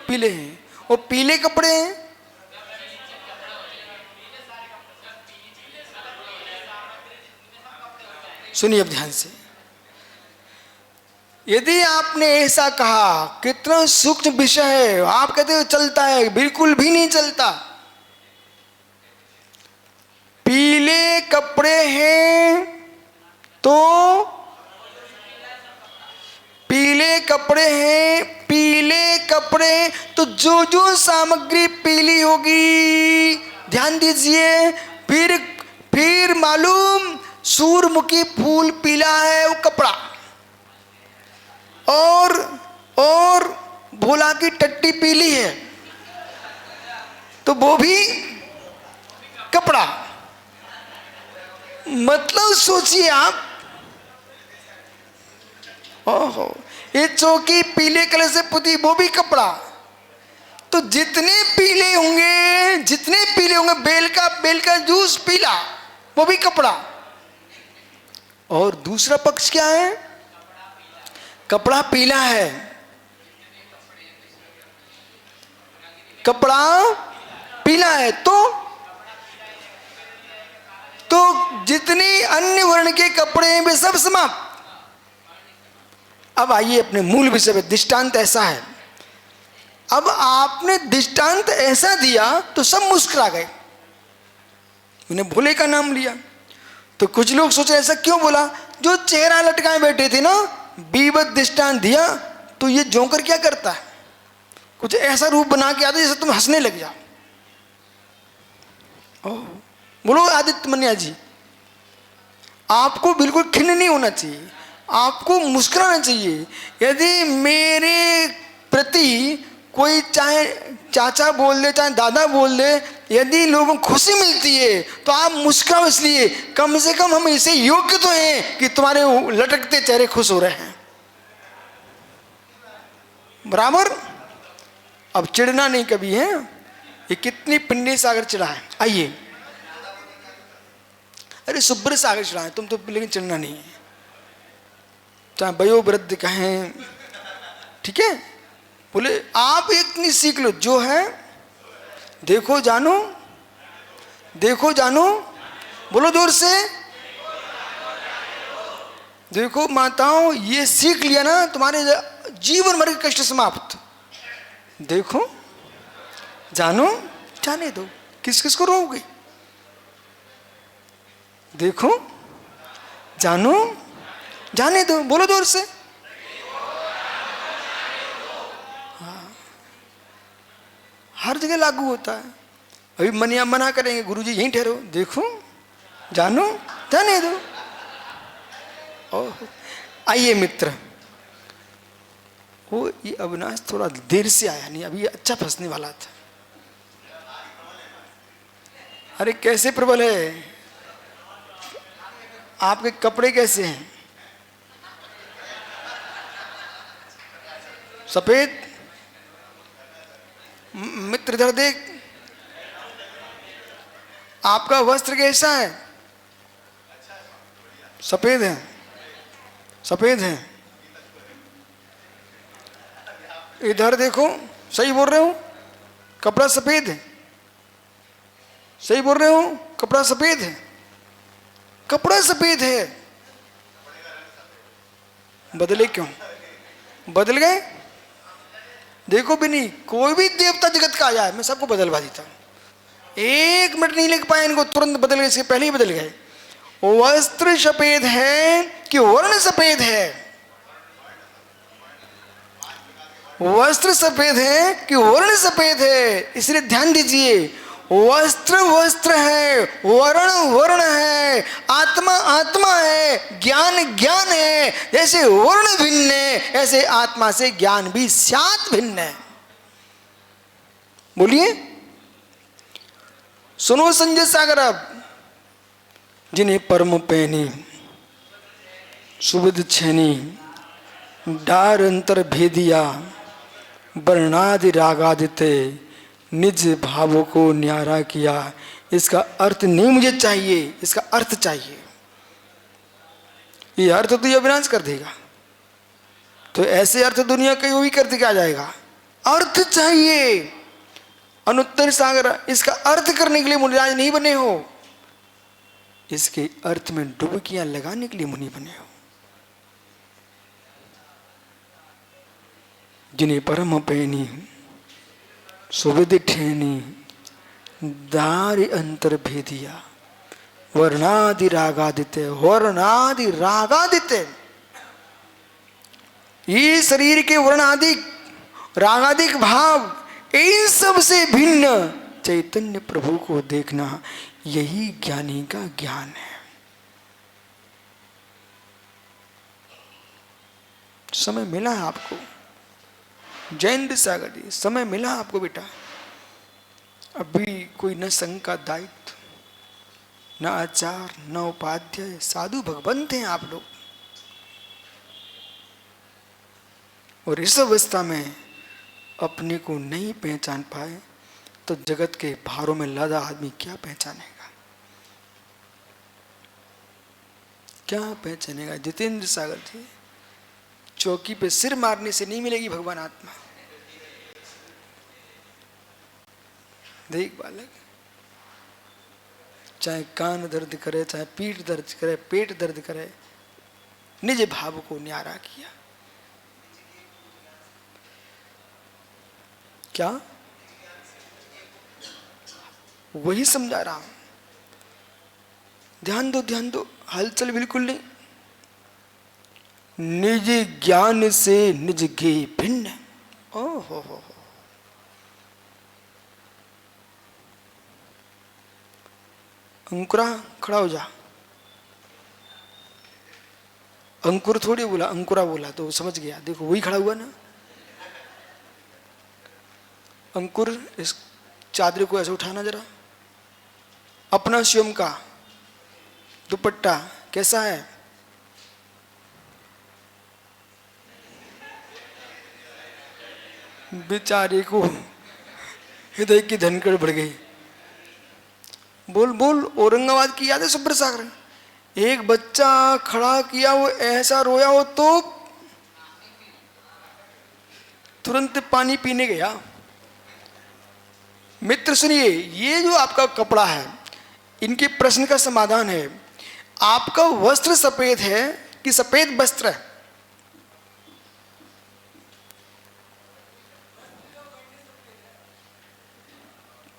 पीले हैं। और पीले कपड़े हैं, सुनिए अब ध्यान से। यदि आपने ऐसा कहा, कितना सूक्ष्म विषय है, आप कहते हो चलता है, बिल्कुल भी नहीं चलता। पीले कपड़े हैं तो पीले कपड़े हैं, पीले कपड़े तो जो जो सामग्री पीली होगी, ध्यान दीजिए। फिर मालूम सूरमुखी फूल पीला है वो कपड़ा, और भोला की टट्टी पीली है तो वो भी कपड़ा। मतलब सोचिए आप, ओहो, ये चौकी पीले कलर से पुती, वो भी कपड़ा। तो जितने पीले होंगे, बेल का जूस पीला, वो भी कपड़ा। और दूसरा पक्ष क्या है? कपड़ा पीला है, कपड़ा पीला है तो जितनी अन्य वर्ण के कपड़े हैं वे सब समाप्त। अब आइए अपने मूल विषय पे। दृष्टांत ऐसा है, अब आपने दृष्टांत ऐसा दिया तो सब मुस्कुरा गए। मैंने भोले का नाम लिया तो कुछ लोग सोचे ऐसा क्यों बोला? जो चेहरा लटकाए बैठे थे ना, बीभत्स दृष्टांत दिया तो ये जोकर क्या करता है, कुछ ऐसा रूप बना के आता जैसे तुम हंसने लग जाओ। ओह, बोलो आदित्य मन्या जी, आपको बिल्कुल खिन्न नहीं होना चाहिए, आपको मुस्कुराना चाहिए। यदि मेरे प्रति कोई चाहे चाचा बोल दे चाहे दादा बोल दे, यदि लोगों को खुशी मिलती है तो आप मुस्कुराओ, इसलिए कम से कम हम इसे योग्य तो हैं कि तुम्हारे लटकते चेहरे खुश हो रहे हैं। बराबर। अब चिढ़ना नहीं कभी है। ये कितनी पिंडी सागर चिढ़ा है। आइए, अरे शुभ्र सागर चिढ़ा है तुम तो, लेकिन चिढ़ना नहीं है। चाहे वयोवृद्ध कहें, ठीक है, बोले आप इतनी सीख लो, जो है देखो जानो, देखो जानो, बोलो जोर से, देखो माताओं, ये सीख लिया ना तुम्हारे जीवन भर के कष्ट समाप्त। देखो जानो, जाने दो, किस किस को रोओगे। देखो जानो, जाने दो, बोलो जोर से। हाँ, हर जगह लागू होता है। अभी मनिया मना करेंगे, गुरुजी यहीं ठहरो, देखो जानो, जाने दो। ओह, आइए मित्र, वो ये अविनाश थोड़ा देर से आया, नहीं अभी अच्छा फंसने वाला था। अरे कैसे प्रबल है, आपके कपड़े कैसे हैं, सफेद। मित्र इधर देख, आपका वस्त्र कैसा है, सफेद है, सफेद है। इधर देखो, सही बोल रहे हो, कपड़ा सफेद है, सही बोल रहे हो, कपड़ा सफेद है, कपड़ा सफेद है। बदले क्यों, बदल गए। देखो भी नहीं, कोई भी देवता जगत का आया है, मैं सबको बदलवा देता हूं। 1 मिनट नहीं लग पाए इनको, तुरंत बदल गए, इसके पहले ही बदल गए। वस्त्र सफेद है कि वर्ण सफेद है, वस्त्र सफेद है कि वर्ण सफेद है, इसलिए ध्यान दीजिए। वस्त्र वस्त्र है, वर्ण वर्ण है, आत्मा आत्मा है, ज्ञान ज्ञान है। जैसे वर्ण भिन्न है, ऐसे आत्मा से ज्ञान भी सात भिन्न है। बोलिए, सुनो संजय सागर। अब जिन्हें परम पैनी सुबुद छेनी डार अंतर भेदिया वर्णादि रागादिते निज भावों को न्यारा किया। इसका अर्थ नहीं मुझे चाहिए, इसका अर्थ चाहिए। ये अर्थ तो ये अविनाश कर देगा, तो ऐसे अर्थ दुनिया कहीं भी करते क्या जाएगा। अर्थ चाहिए। अनुत्तर सागर, इसका अर्थ करने के लिए मुनिराज नहीं बने हो, इसके अर्थ में डुबकियां लगाने के लिए मुनि बने हो। जिन्हें परम पैनी सुविधि ठेनी दारि अंतर भेदिया वर्णादि रागादित्य, वर्णादि रागादित्य। ये शरीर के वर्णादिक रागादिक भाव, इन सब से भिन्न चैतन्य प्रभु को देखना, यही ज्ञानी का ज्ञान है। समय मिला है आपको, जयेंद्र सागर जी, समय मिला आपको बेटा। अभी कोई न संघ का दायित्व, न आचार, न उपाध्याय, साधु भगवंत हैं आप लोग। और इस अवस्था में अपने को नहीं पहचान पाए तो जगत के भारों में लदा आदमी क्या पहचानेगा, क्या पहचानेगा। जितेंद्र सागर जी, चौकी पे सिर मारने से नहीं मिलेगी भगवान आत्मा। देख बालक, चाहे कान दर्द करे, चाहे पीठ दर्द करे, पेट दर्द करे, निज भाव को न्यारा किया। क्या, वही समझा रहा हूं। ध्यान दो, ध्यान दो, हलचल बिल्कुल नहीं। निज ज्ञान से निज गे भिन्न। ओहो हो। अंकुरा खड़ा हो जा। अंकुर थोड़ी बोला, अंकुरा बोला तो समझ गया। देखो वही खड़ा हुआ ना। अंकुर, इस चादर को ऐसे उठाना जरा। अपना स्वयं का दुपट्टा कैसा है? बेचारे को हृदय की धनकड़ बढ़ गई। बोल बोल, औरंगाबाद की याद है सुब्र सागर? एक बच्चा खड़ा किया, वो ऐसा रोया हो तो तुरंत पानी पीने गया। मित्र सुनिए, ये जो आपका कपड़ा है, इनके प्रश्न का समाधान है। आपका वस्त्र सफेद है कि सफेद वस्त्र है?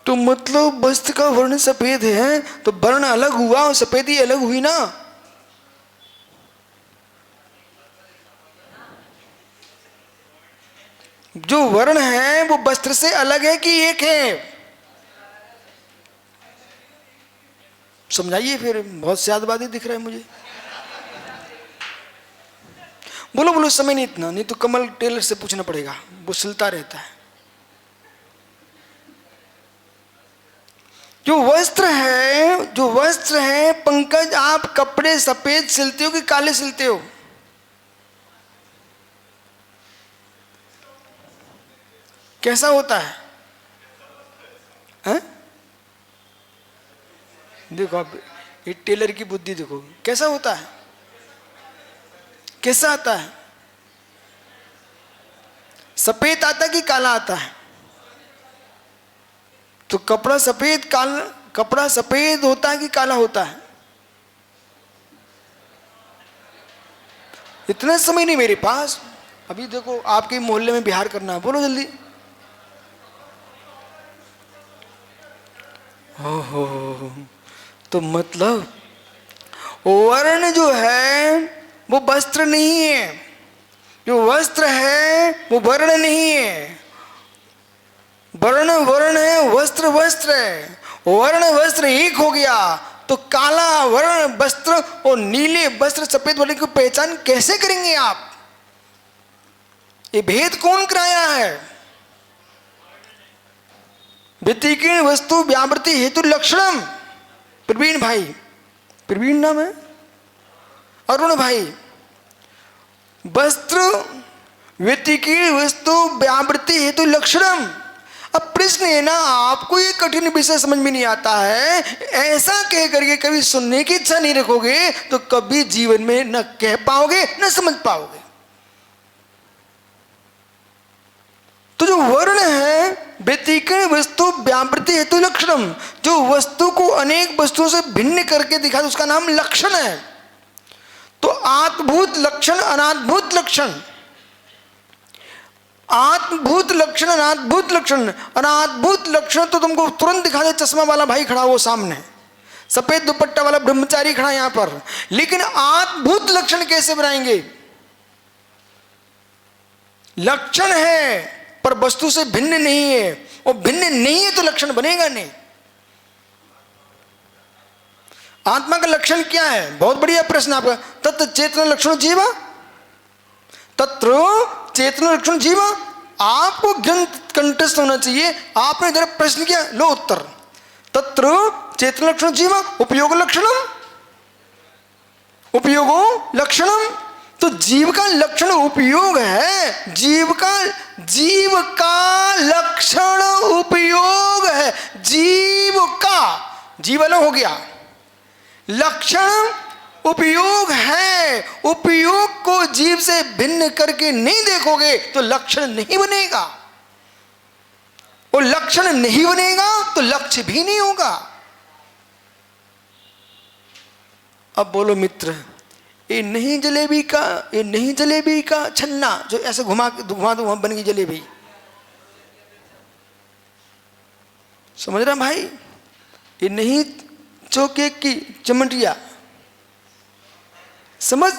तो मतलब वस्त्र का वर्ण सफेद है तो वर्ण अलग हुआ और सफेदी अलग हुई ना। जो वर्ण है वो वस्त्र से अलग है कि एक है? समझाइए फिर, बहुत स्यादवादी दिख रहा है मुझे। बोलो बोलो, समय नहीं इतना, नहीं तो कमल टेलर से पूछना पड़ेगा, वो सिलता रहता है। जो वस्त्र है पंकज, आप कपड़े सफेद सिलते हो कि काले सिलते हो? कैसा होता है? हैं? देखो आप, ये टेलर की बुद्धि देखो कैसा होता है, कैसा आता है? सफेद आता कि काला आता है? तो कपड़ा सफेद होता है कि काला होता है? इतना समय नहीं मेरे पास। अभी देखो आपके मोहल्ले में बिहार करना है, बोलो जल्दी। ओहो, तो मतलब वर्ण जो है वो वस्त्र नहीं है, जो वस्त्र है वो वर्ण नहीं है। वर्ण वर्ण है, वस्त्र वस्त्र है। वर्ण वस्त्र एक हो गया तो काला वर्ण वस्त्र और नीले वस्त्र सफेद वर्ण की पहचान कैसे करेंगे आप? ये भेद कौन कराया है? व्यतिकीर्ण वस्तु व्यावृत्ति हेतु लक्षणम। प्रवीण भाई, प्रवीण नाम है, अरुण भाई। वस्त्र व्यतिकीर्ण वस्तु व्यावृत्ति हेतु लक्षणम। अब प्रश्न है ना, आपको ये कठिन विषय समझ में नहीं आता है, ऐसा कह करके कभी सुनने की इच्छा नहीं रखोगे तो कभी जीवन में न कह पाओगे न समझ पाओगे। तो जो वर्ण है व्यतिकीर्ण वस्तु व्यावृत्ति हेतु लक्षणम, जो वस्तु को अनेक वस्तुओं से भिन्न करके दिखा दे उसका नाम लक्षण है। तो आत्मभूत लक्षण, अनात्मभूत लक्षण, आत्मभूत लक्षण, अनात्मभूत लक्षण। अनात्मभूत लक्षण तो तुमको तुरंत दिखा दे चश्मा वाला भाई खड़ा वो सामने, सफेद दुपट्टा वाला ब्रह्मचारी खड़ा यहां पर। लेकिन आत्मभूत लक्षण कैसे बनाएंगे? लक्षण है पर वस्तु से भिन्न नहीं है, और भिन्न नहीं है तो लक्षण बनेगा नहीं। आत्मा का लक्षण क्या है? बहुत बढ़िया प्रश्न आपका। तत्र चेतन लक्षण जीवा, तत्र चेतन लक्षण जीवा। आपको ग्रंथ कंठस्थ होना चाहिए। आपने इधर प्रश्न किया, लो उत्तर। तत्र चेतन लक्षण जीवा उपयोग लक्षणम, उपयोगो लक्षणम। तो जीव का लक्षण उपयोग है, जीव का लक्षण उपयोग है। जीव का, जीव अलग हो गया, लक्षण उपयोग है। उपयोग को जीव से भिन्न करके नहीं देखोगे तो लक्षण नहीं बनेगा, और लक्षण नहीं बनेगा तो लक्ष्य भी नहीं होगा। अब बोलो मित्र, ये नहीं जलेबी का छन्ना जो ऐसे घुमा दो वहां बन गई जलेबी, समझ रहा भाई? ये नहीं चौके की चमटिया, समझ?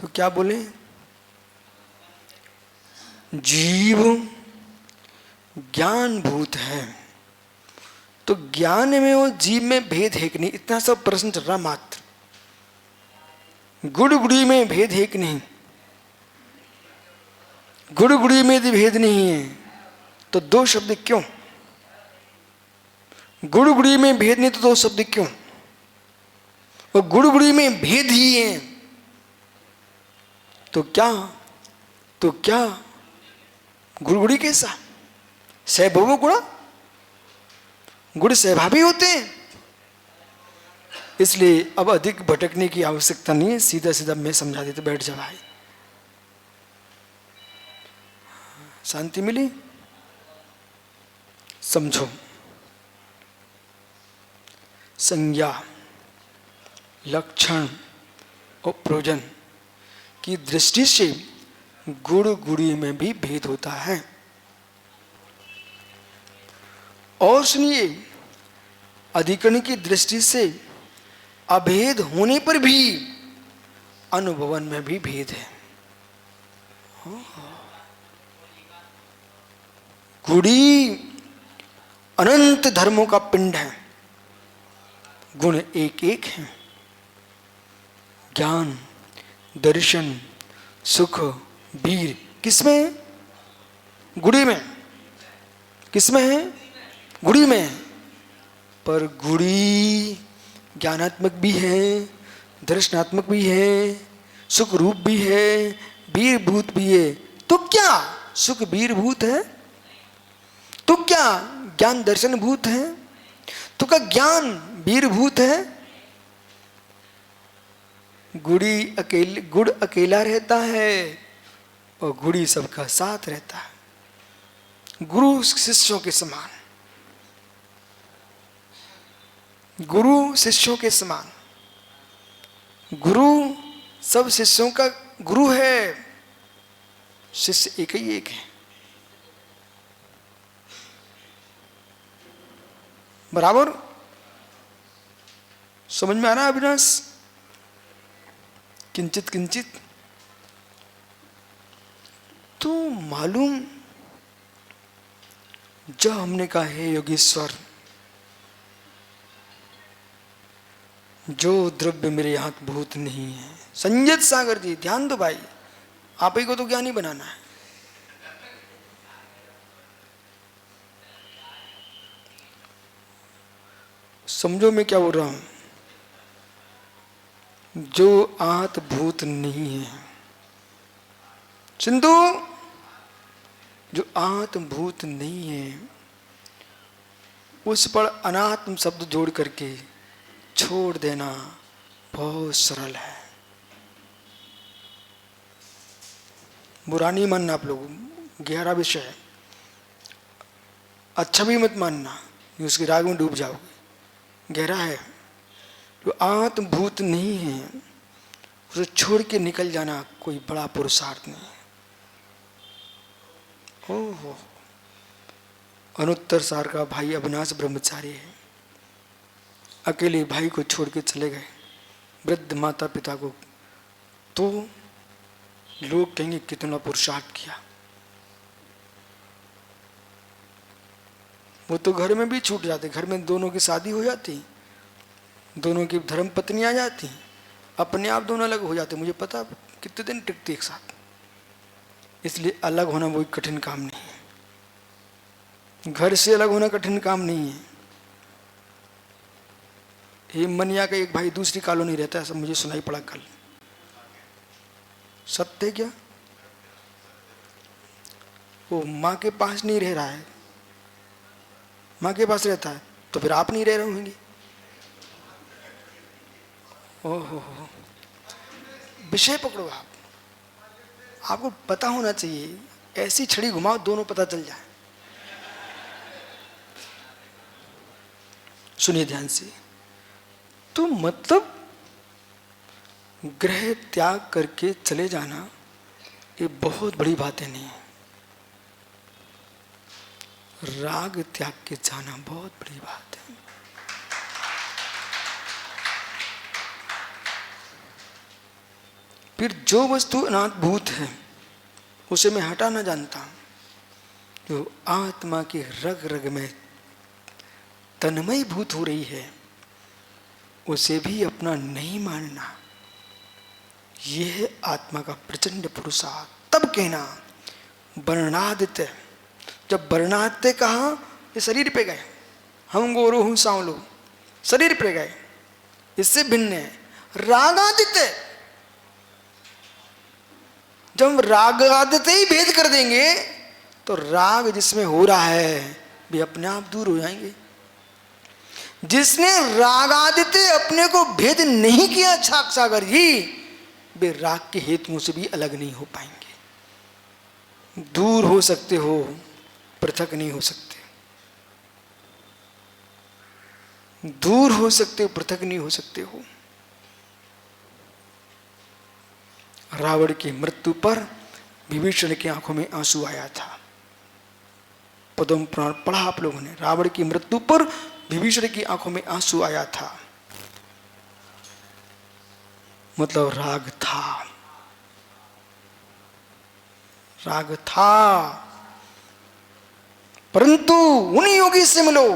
तो क्या बोले? जीव ज्ञान भूत है। तो ज्ञान में और जीव में भेद है कि नहीं, इतना सब प्रश्न चल रहा मात्र। गुड़ गुड़ी में भेद है कि नहीं? गुड़ गुड़ी में यदि भेद नहीं है तो दो शब्द क्यों? गुड़ गुड़ी में भेद नहीं तो दो शब्द क्यों? और गुड़ गुड़ी में भेद ही है तो क्या गुड़गुड़ी कैसा? सहभव गुणा, गुण सहभावी होते हैं। इसलिए अब अधिक भटकने की आवश्यकता नहीं है, सीधा सीधा मैं समझा देता, बैठ जा भाई। शांति मिली? समझो, संज्ञा, लक्षण और प्रयोजन की दृष्टि से गुण गुड़ी में भी भेद होता है। और सुनिए, अधिकरण की दृष्टि से अभेद होने पर भी अनुभवन में भी भेद है। गुड़ी अनंत धर्मों का पिंड है, गुण एक एक है। ज्ञान, दर्शन, सुख, वीर किसमें है? गुड़ी में। किसमें है? गुड़ी में। पर गुड़ी ज्ञानात्मक भी है, दर्शनात्मक भी है, सुख रूप भी है, वीर भूत भी है। तो क्या सुख वीर भूत है? तो क्या ज्ञान दर्शन भूत है? तो क्या ज्ञान वीर भूत है? गुड़ अकेला रहता है और गुड़ी सबका साथ रहता है। गुरु शिष्यों के समान, गुरु शिष्यों के समान। गुरु सब शिष्यों का गुरु है, शिष्य एक ही एक है। बराबर समझ में आ रहा है अविनाश? किंचित किंचित तो मालूम। जब हमने कहा है योगेश्वर, जो द्रव्य मेरे हाथ भूत नहीं है। संयत सागर जी ध्यान दो भाई, आप ही को तो ज्ञानी बनाना है। समझो मैं क्या बोल रहा हूं। जो आत भूत नहीं है, सिंधु, जो आत्म भूत नहीं है, उस पर अनात्म शब्द जोड़ करके छोड़ देना बहुत सरल है। बुरा नहीं मानना आप लोग, गहरा विषय है। अच्छा भी मत मानना, उसके राग में डूब जाओगे। गहरा है। जो आत्मभूत नहीं है उसे छोड़ के निकल जाना कोई बड़ा पुरुषार्थ नहीं है। ओहो, अनुत्तर सार का भाई अविनाश ब्रह्मचारी है, अकेले भाई को छोड़ के चले गए, वृद्ध माता पिता को। तो लोग कहेंगे कितना पुरुषार्थ किया। वो तो घर में भी छूट जाते, घर में दोनों की शादी हो जाती, दोनों की धर्म पत्नी आ जाती, अपने आप दोनों अलग हो जाते। मुझे पता कितने दिन टिकते एक साथ। इसलिए अलग होना कोई कठिन काम नहीं है, घर से अलग होना कठिन काम नहीं है। हेमनिया का एक भाई दूसरी कॉलोनी रहता है, सब मुझे सुनाई पड़ा कल। सत्य क्या? वो माँ के पास नहीं रह रहा है, माँ के पास रहता है, तो फिर आप नहीं रह रहे होंगे। ओहो, विषय पकड़ो आप, आपको पता होना चाहिए। ऐसी छड़ी घुमाओ दोनों पता चल जाए। सुनिए ध्यान से। तो मतलब ग्रह त्याग करके चले जाना ये बहुत बड़ी बातें नहीं है। राग त्याग के जाना बहुत बड़ी बात है। फिर जो वस्तु अनात्भूत है उसे मैं हटाना जानता हूं। जो आत्मा की रग रग में तन्मय भूत हो रही है उसे भी अपना नहीं मानना, यह आत्मा का प्रचंड पुरुषार्थ। तब कहना वर्णादित्य, जब वर्णादित्य कहा ये शरीर पे गए, हम गोरू हूं सांवलो, शरीर पे गए, इससे भिन्न है। रागादित्य, जब हम रागादित्य ही भेद कर देंगे तो राग जिसमें हो रहा है वे अपने आप दूर हो जाएंगे। जिसने रागादित्य अपने को भेद नहीं किया साक्षागर ही, वे राग के हेतुओं से भी अलग नहीं हो पाएंगे। दूर हो सकते हो, पृथक नहीं हो सकते। दूर हो सकते हो, पृथक नहीं हो सकते हो। रावण की मृत्यु पर विभीषण की आंखों में आंसू आया था। पद्म पुराण पढ़ा आप लोगों ने। रावण की मृत्यु पर विभीषण की आंखों में आंसू आया था, मतलब राग था, राग था। परंतु उन योगी से मिलो,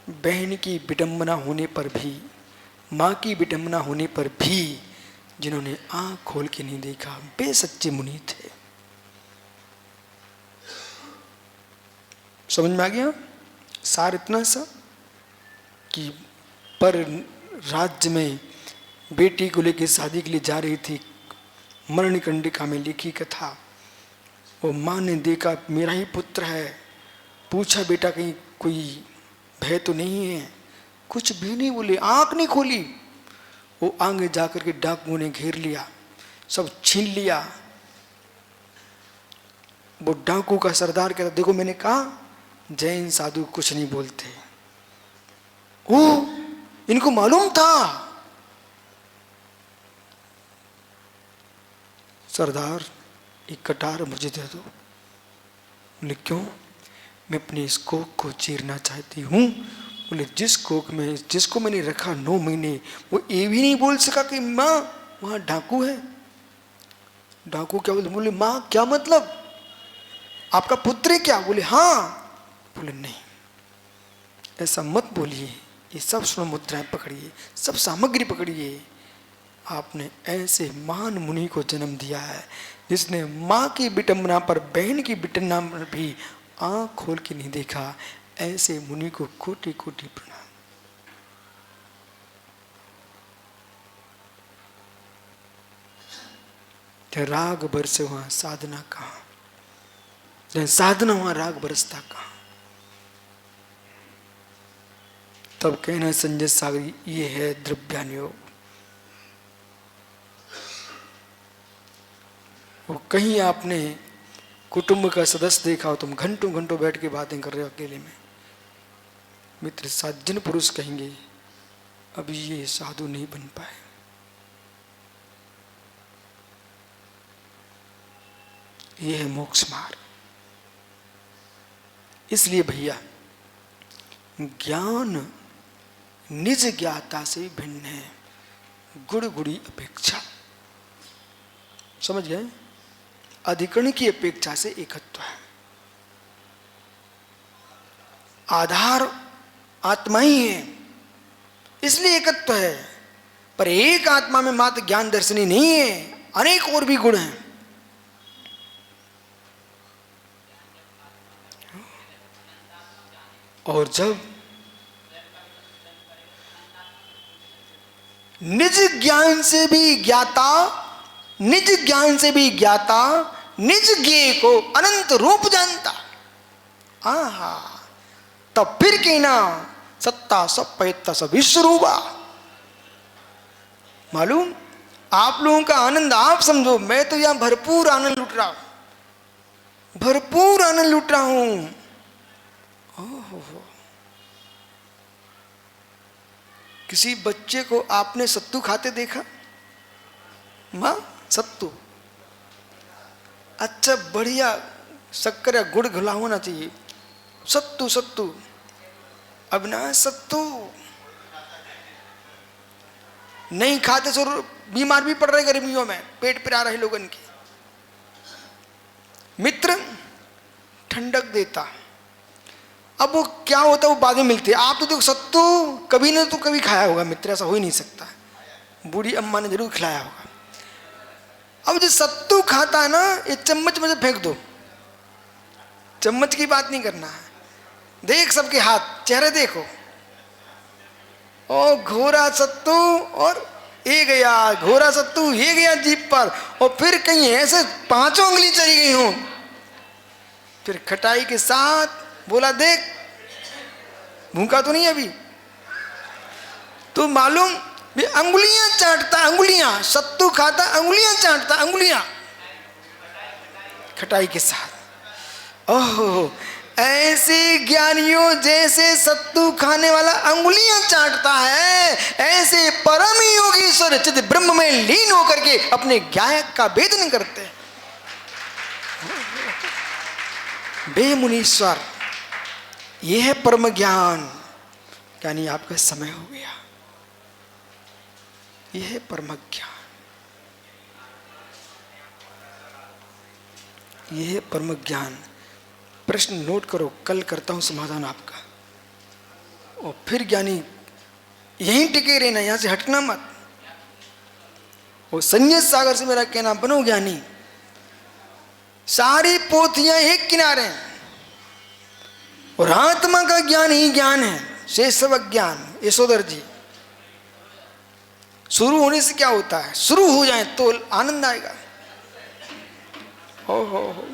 बहन की विडंबना होने पर भी, मां की विडंबना होने पर भी जिन्होंने आंख खोल के नहीं देखा, वे सच्चे मुनि थे। समझ में आ गया सार? इतना सा कि पर राज्य में बेटी को लेकर शादी के लिए जा रही थी, मरणिकंडिका में लिखी कथा। वो माँ ने देखा मेरा ही पुत्र है, पूछा बेटा कहीं कोई भय तो नहीं है, कुछ भी नहीं बोले, आंख नहीं खोली। वो आगे जाकर के डाकुओं ने घेर लिया, सब छीन लिया। वो डाकू का सरदार कहता देखो मैंने कहा जैन साधु कुछ नहीं बोलते। ओ इनको मालूम था। सरदार एक कटार मुझे दे दो। बोले क्यों? मैं अपने इस कोख को चीरना चाहती हूँ। बोले जिस कोख में जिसको मैंने रखा 9 महीने, वो ये भी नहीं बोल सका कि माँ वहां डाकू है। डाकू क्या बोले? बोले माँ क्या मतलब, आपका पुत्र है क्या? बोले हाँ। बोले नहीं ऐसा मत बोलिए, ये सब स्वर्ण मुद्राएं पकड़िए, सब सामग्री पकड़िए। आपने ऐसे महान मुनि को जन्म दिया है जिसने माँ की विडंबना पर, बहन की विडंबना पर भी आंख खोल के नहीं देखा। ऐसे मुनि को कोटि कोटि प्रणाम। राग बरसे वहां साधना कहां? जहां साधना वहां राग बरसता कहां? तब कहना संजय सागर ये है द्रव्यान योग। वो कहीं आपने कुटुंब का सदस्य देखा हो, तुम घंटों घंटों बैठ के बातें कर रहे हो अकेले में, मित्र सज्जन पुरुष कहेंगे अभी ये साधु नहीं बन पाए। ये है मोक्ष मार्ग। इसलिए भैया ज्ञान निज ज्ञाता से भिन्न है, गुड़ गुड़ी अपेक्षा। समझ गए? अधिकरण की अपेक्षा से एकत्व है। आधार आत्मा ही है इसलिए एकत्व है, पर एक आत्मा में मात्र ज्ञान दर्शनी नहीं है, अनेक और भी गुण हैं। और जब निज ज्ञान से भी ज्ञाता, निज ज्ञान से भी ज्ञाता निज ज्ञेय को अनंत रूप जानता, आहा तब फिर कहना सत्ता सब पैता सब विश्वरूपा। मालूम आप लोगों का आनंद आप समझो, मैं तो यहां भरपूर आनंद लूट रहा हूं, भरपूर आनंद लूट रहा हूं। किसी बच्चे को आपने सत्तू खाते देखा? मां सत्तू अच्छा बढ़िया शक्कर या गुड़ घुला होना चाहिए, सत्तू सत्तू। अब ना सत्तू नहीं खाते तो बीमार भी पड़ रहे गर्मियों में, पेट पिरा रहे लोगों की। मित्र ठंडक देता। अब वो क्या होता है वो बाद में मिलते हैं। आप तो देखो सत्तू कभी ना तो कभी खाया होगा मित्र, ऐसा हो ही नहीं सकता। बूढ़ी अम्मा ने जरूर खिलाया होगा। अब जो सत्तू खाता है ना, ये चम्मच में से फेंक दो, चम्मच की बात नहीं करना है। देख सबके हाथ चेहरे देखो, ओ घोरा सत्तू, और ये गया घोरा सत्तू, ये गया जीभ पर, और फिर कहीं ऐसे 5 उंगली चली गई हूं। फिर खटाई के साथ बोला देख भूखा तो नहीं अभी, तो मालूम भी अंगुलियां चाटता, अंगुलियां, सत्तू खाता अंगुलियां चाटता, अंगुलियां खटाई के साथ। ओहो, ऐसे ज्ञानियों जैसे सत्तू खाने वाला अंगुलियां चाटता है, ऐसे परम योगीश्वर चित ब्रह्म में लीन होकर के अपने ज्ञान का भेदन करते हैं। बे मुनीश्वर, यह है परम ज्ञान। यानी आपका समय हो गया, यह है परम ज्ञान, यह है परम ज्ञान। प्रश्न नोट करो, कल करता हूं समाधान आपका। और फिर ज्ञानी यहीं टिके रहना, यहां से हटना मत। और संजय सागर से मेरा कहना, बनो ज्ञानी। सारी पोथियां एक किनारे हैं और आत्मा का ज्ञान ही ज्ञान है, शेष सब ज्ञान। यशोधर जी, शुरू होने से क्या होता है, शुरू हो जाए तो आनंद आएगा। हो।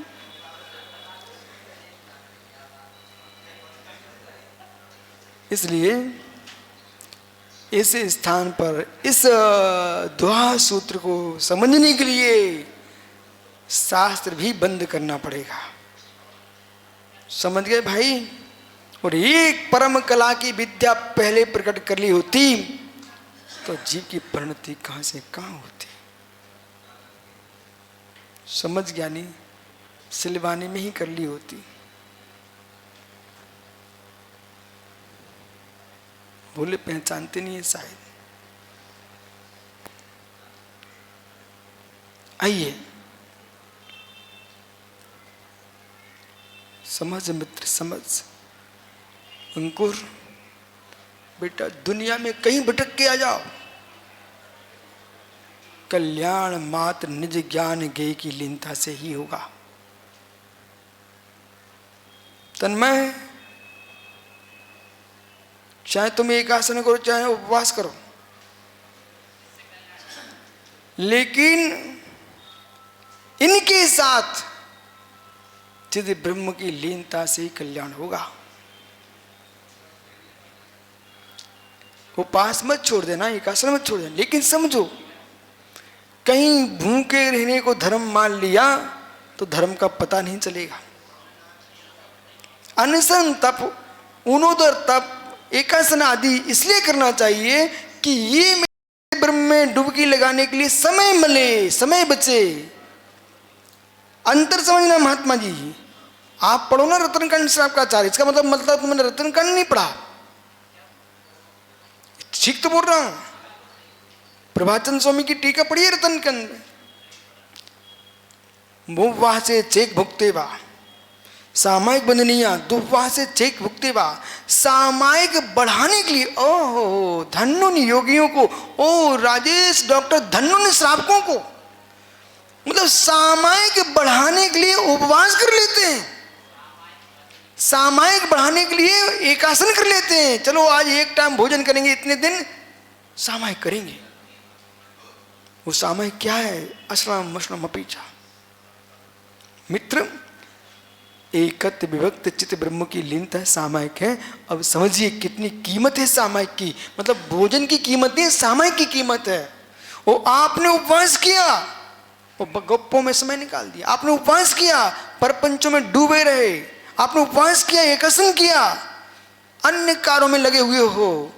इसलिए इस स्थान पर इस दुआ सूत्र को समझने के लिए शास्त्र भी बंद करना पड़ेगा। समझ गए भाई? और एक परम कला की विद्या पहले प्रकट कर ली होती तो जीव की परिणति कहां से कहां होती। समझ ज्ञानी सिलवाने में ही कर ली होती। बोले पहचानते नहीं है शायद। आइए समझ मित्र, समझ। अंकुर बेटा, दुनिया में कहीं भटक के आ जाओ, कल्याण मात्र निज ज्ञान ज्ञेय की लीनता से ही होगा। तन्मय, चाहे तुम एक आसन करो चाहे उपवास करो, लेकिन इनके साथ चिद ब्रह्म की लीनता से ही कल्याण होगा। उपवास मत छोड़ देना, एक आसन मत छोड़ देना, लेकिन समझो कहीं भूखे रहने को धर्म मान लिया तो धर्म का पता नहीं चलेगा। अनशन तप, उनोदर तप, एकासन आदि इसलिए करना चाहिए कि ये मेरे ब्रह्म में डुबकी लगाने के लिए समय मिले, समय बचे। अंतर समझना महात्मा जी। आप पढ़ो ना रत्नकंड श्राप का आचार्य, इसका मतलब तुमने रत्नकंड नहीं पढ़ा। ठीक तो बोल रहा हूं। प्रभाचंद स्वामी की टीका पढ़िए रत्नकंड में। मुवाह से चेक भुगते बा सामायिक बंधनिया, दुर्वाह से चेक भुगते बा सामायिक बढ़ाने के लिए। ओहो, धन्यों ने योगियों को, ओ राजेश डॉक्टर, धन्यों ने श्रावकों को, मतलब सामायिक बढ़ाने के लिए उपवास कर लेते हैं, सामायिक बढ़ाने के लिए एकासन कर लेते हैं। चलो आज एक टाइम भोजन करेंगे, इतने दिन सामायिक करेंगे। वो सामायिक क्या है? अश्रम मशरम अपीछा। मित्र, एकत्व विभक्त चित्त ब्रह्म की लीनता है, सामायिक है। अब समझिए कितनी कीमत है सामायिक की। मतलब भोजन की कीमत नहीं, सामायिक की कीमत है। वो आपने उपवास किया, वो गप्पों में समय निकाल दिया, आपने उपवास किया, परपंचों में डूबे रहे, आपने उपवास किया, एकासन किया, अन्य कार्यों में लगे हुए हो।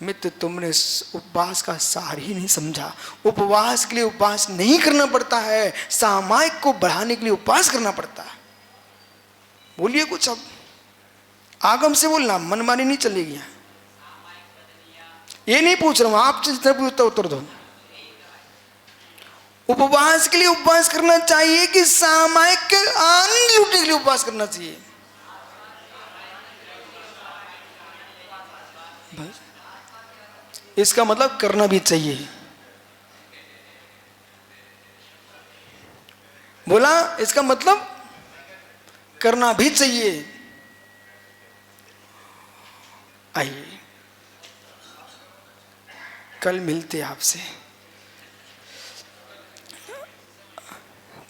मित्र, तुमने उपवास का सार ही नहीं समझा। उपवास के लिए उपवास नहीं करना पड़ता है, सामायिक को बढ़ाने के लिए उपवास करना पड़ता है। बोलिए कुछ, अब आगम से बोलना, मनमानी नहीं चलेगी। ये नहीं पूछ रहा हूं, आप जितना पूछता उत्तर दो। उपवास के लिए उपवास करना चाहिए कि सामायिक आनंद लूटने के लिए उपवास करना चाहिए? बस इसका मतलब करना भी चाहिए। बोला इसका मतलब करना भी चाहिए। आइए कल मिलते आपसे।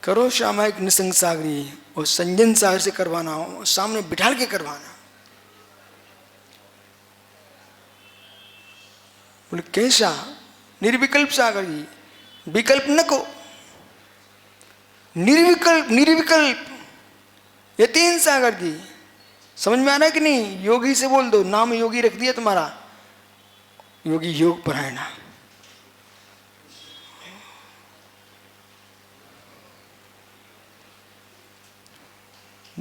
करो सामायिक निसंग सागरी और संजन सागर से करवाना हो, सामने बिठाल के करवाना। बोले कैसा? निर्विकल्प सागर जी, विकल्प न को, निर्विकल्प निर्विकल्प यतीन सागर जी। समझ में आ रहा है कि नहीं? योगी से बोल दो, नाम योगी रख दिया तुम्हारा, योगी योग परायणा।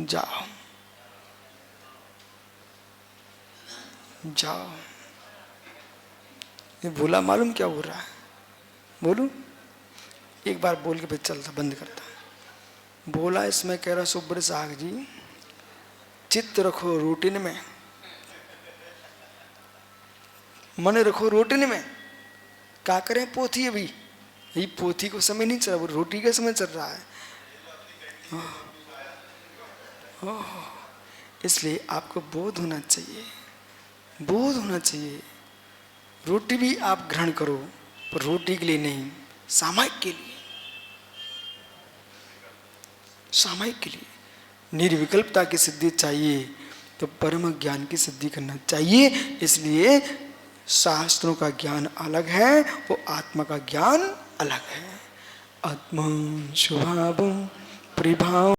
जाओ जाओ। ये भूला मालूम क्या हो रहा है? बोलूं? एक बार बोल के फिर चलता बंद करता। बोला इसमें कह रहा सुब्र साग जी, चित्त रखो रूटीन में, मन रखो रूटीन में। क्या करें? पोथी अभी ये पोथी को समय नहीं चल रहा, रोटी का समय चल रहा है। इसलिए आपको बोध होना चाहिए, बोध होना चाहिए। रोटी भी आप ग्रहण करो, पर रोटी के लिए नहीं, सामायिक के लिए, सामायिक के लिए। निर्विकल्पता की सिद्धि चाहिए तो परम ज्ञान की सिद्धि करना चाहिए। इसलिए शास्त्रों का ज्ञान अलग है, वो आत्मा का ज्ञान अलग है। आत्मा स्वभाव प्रभाव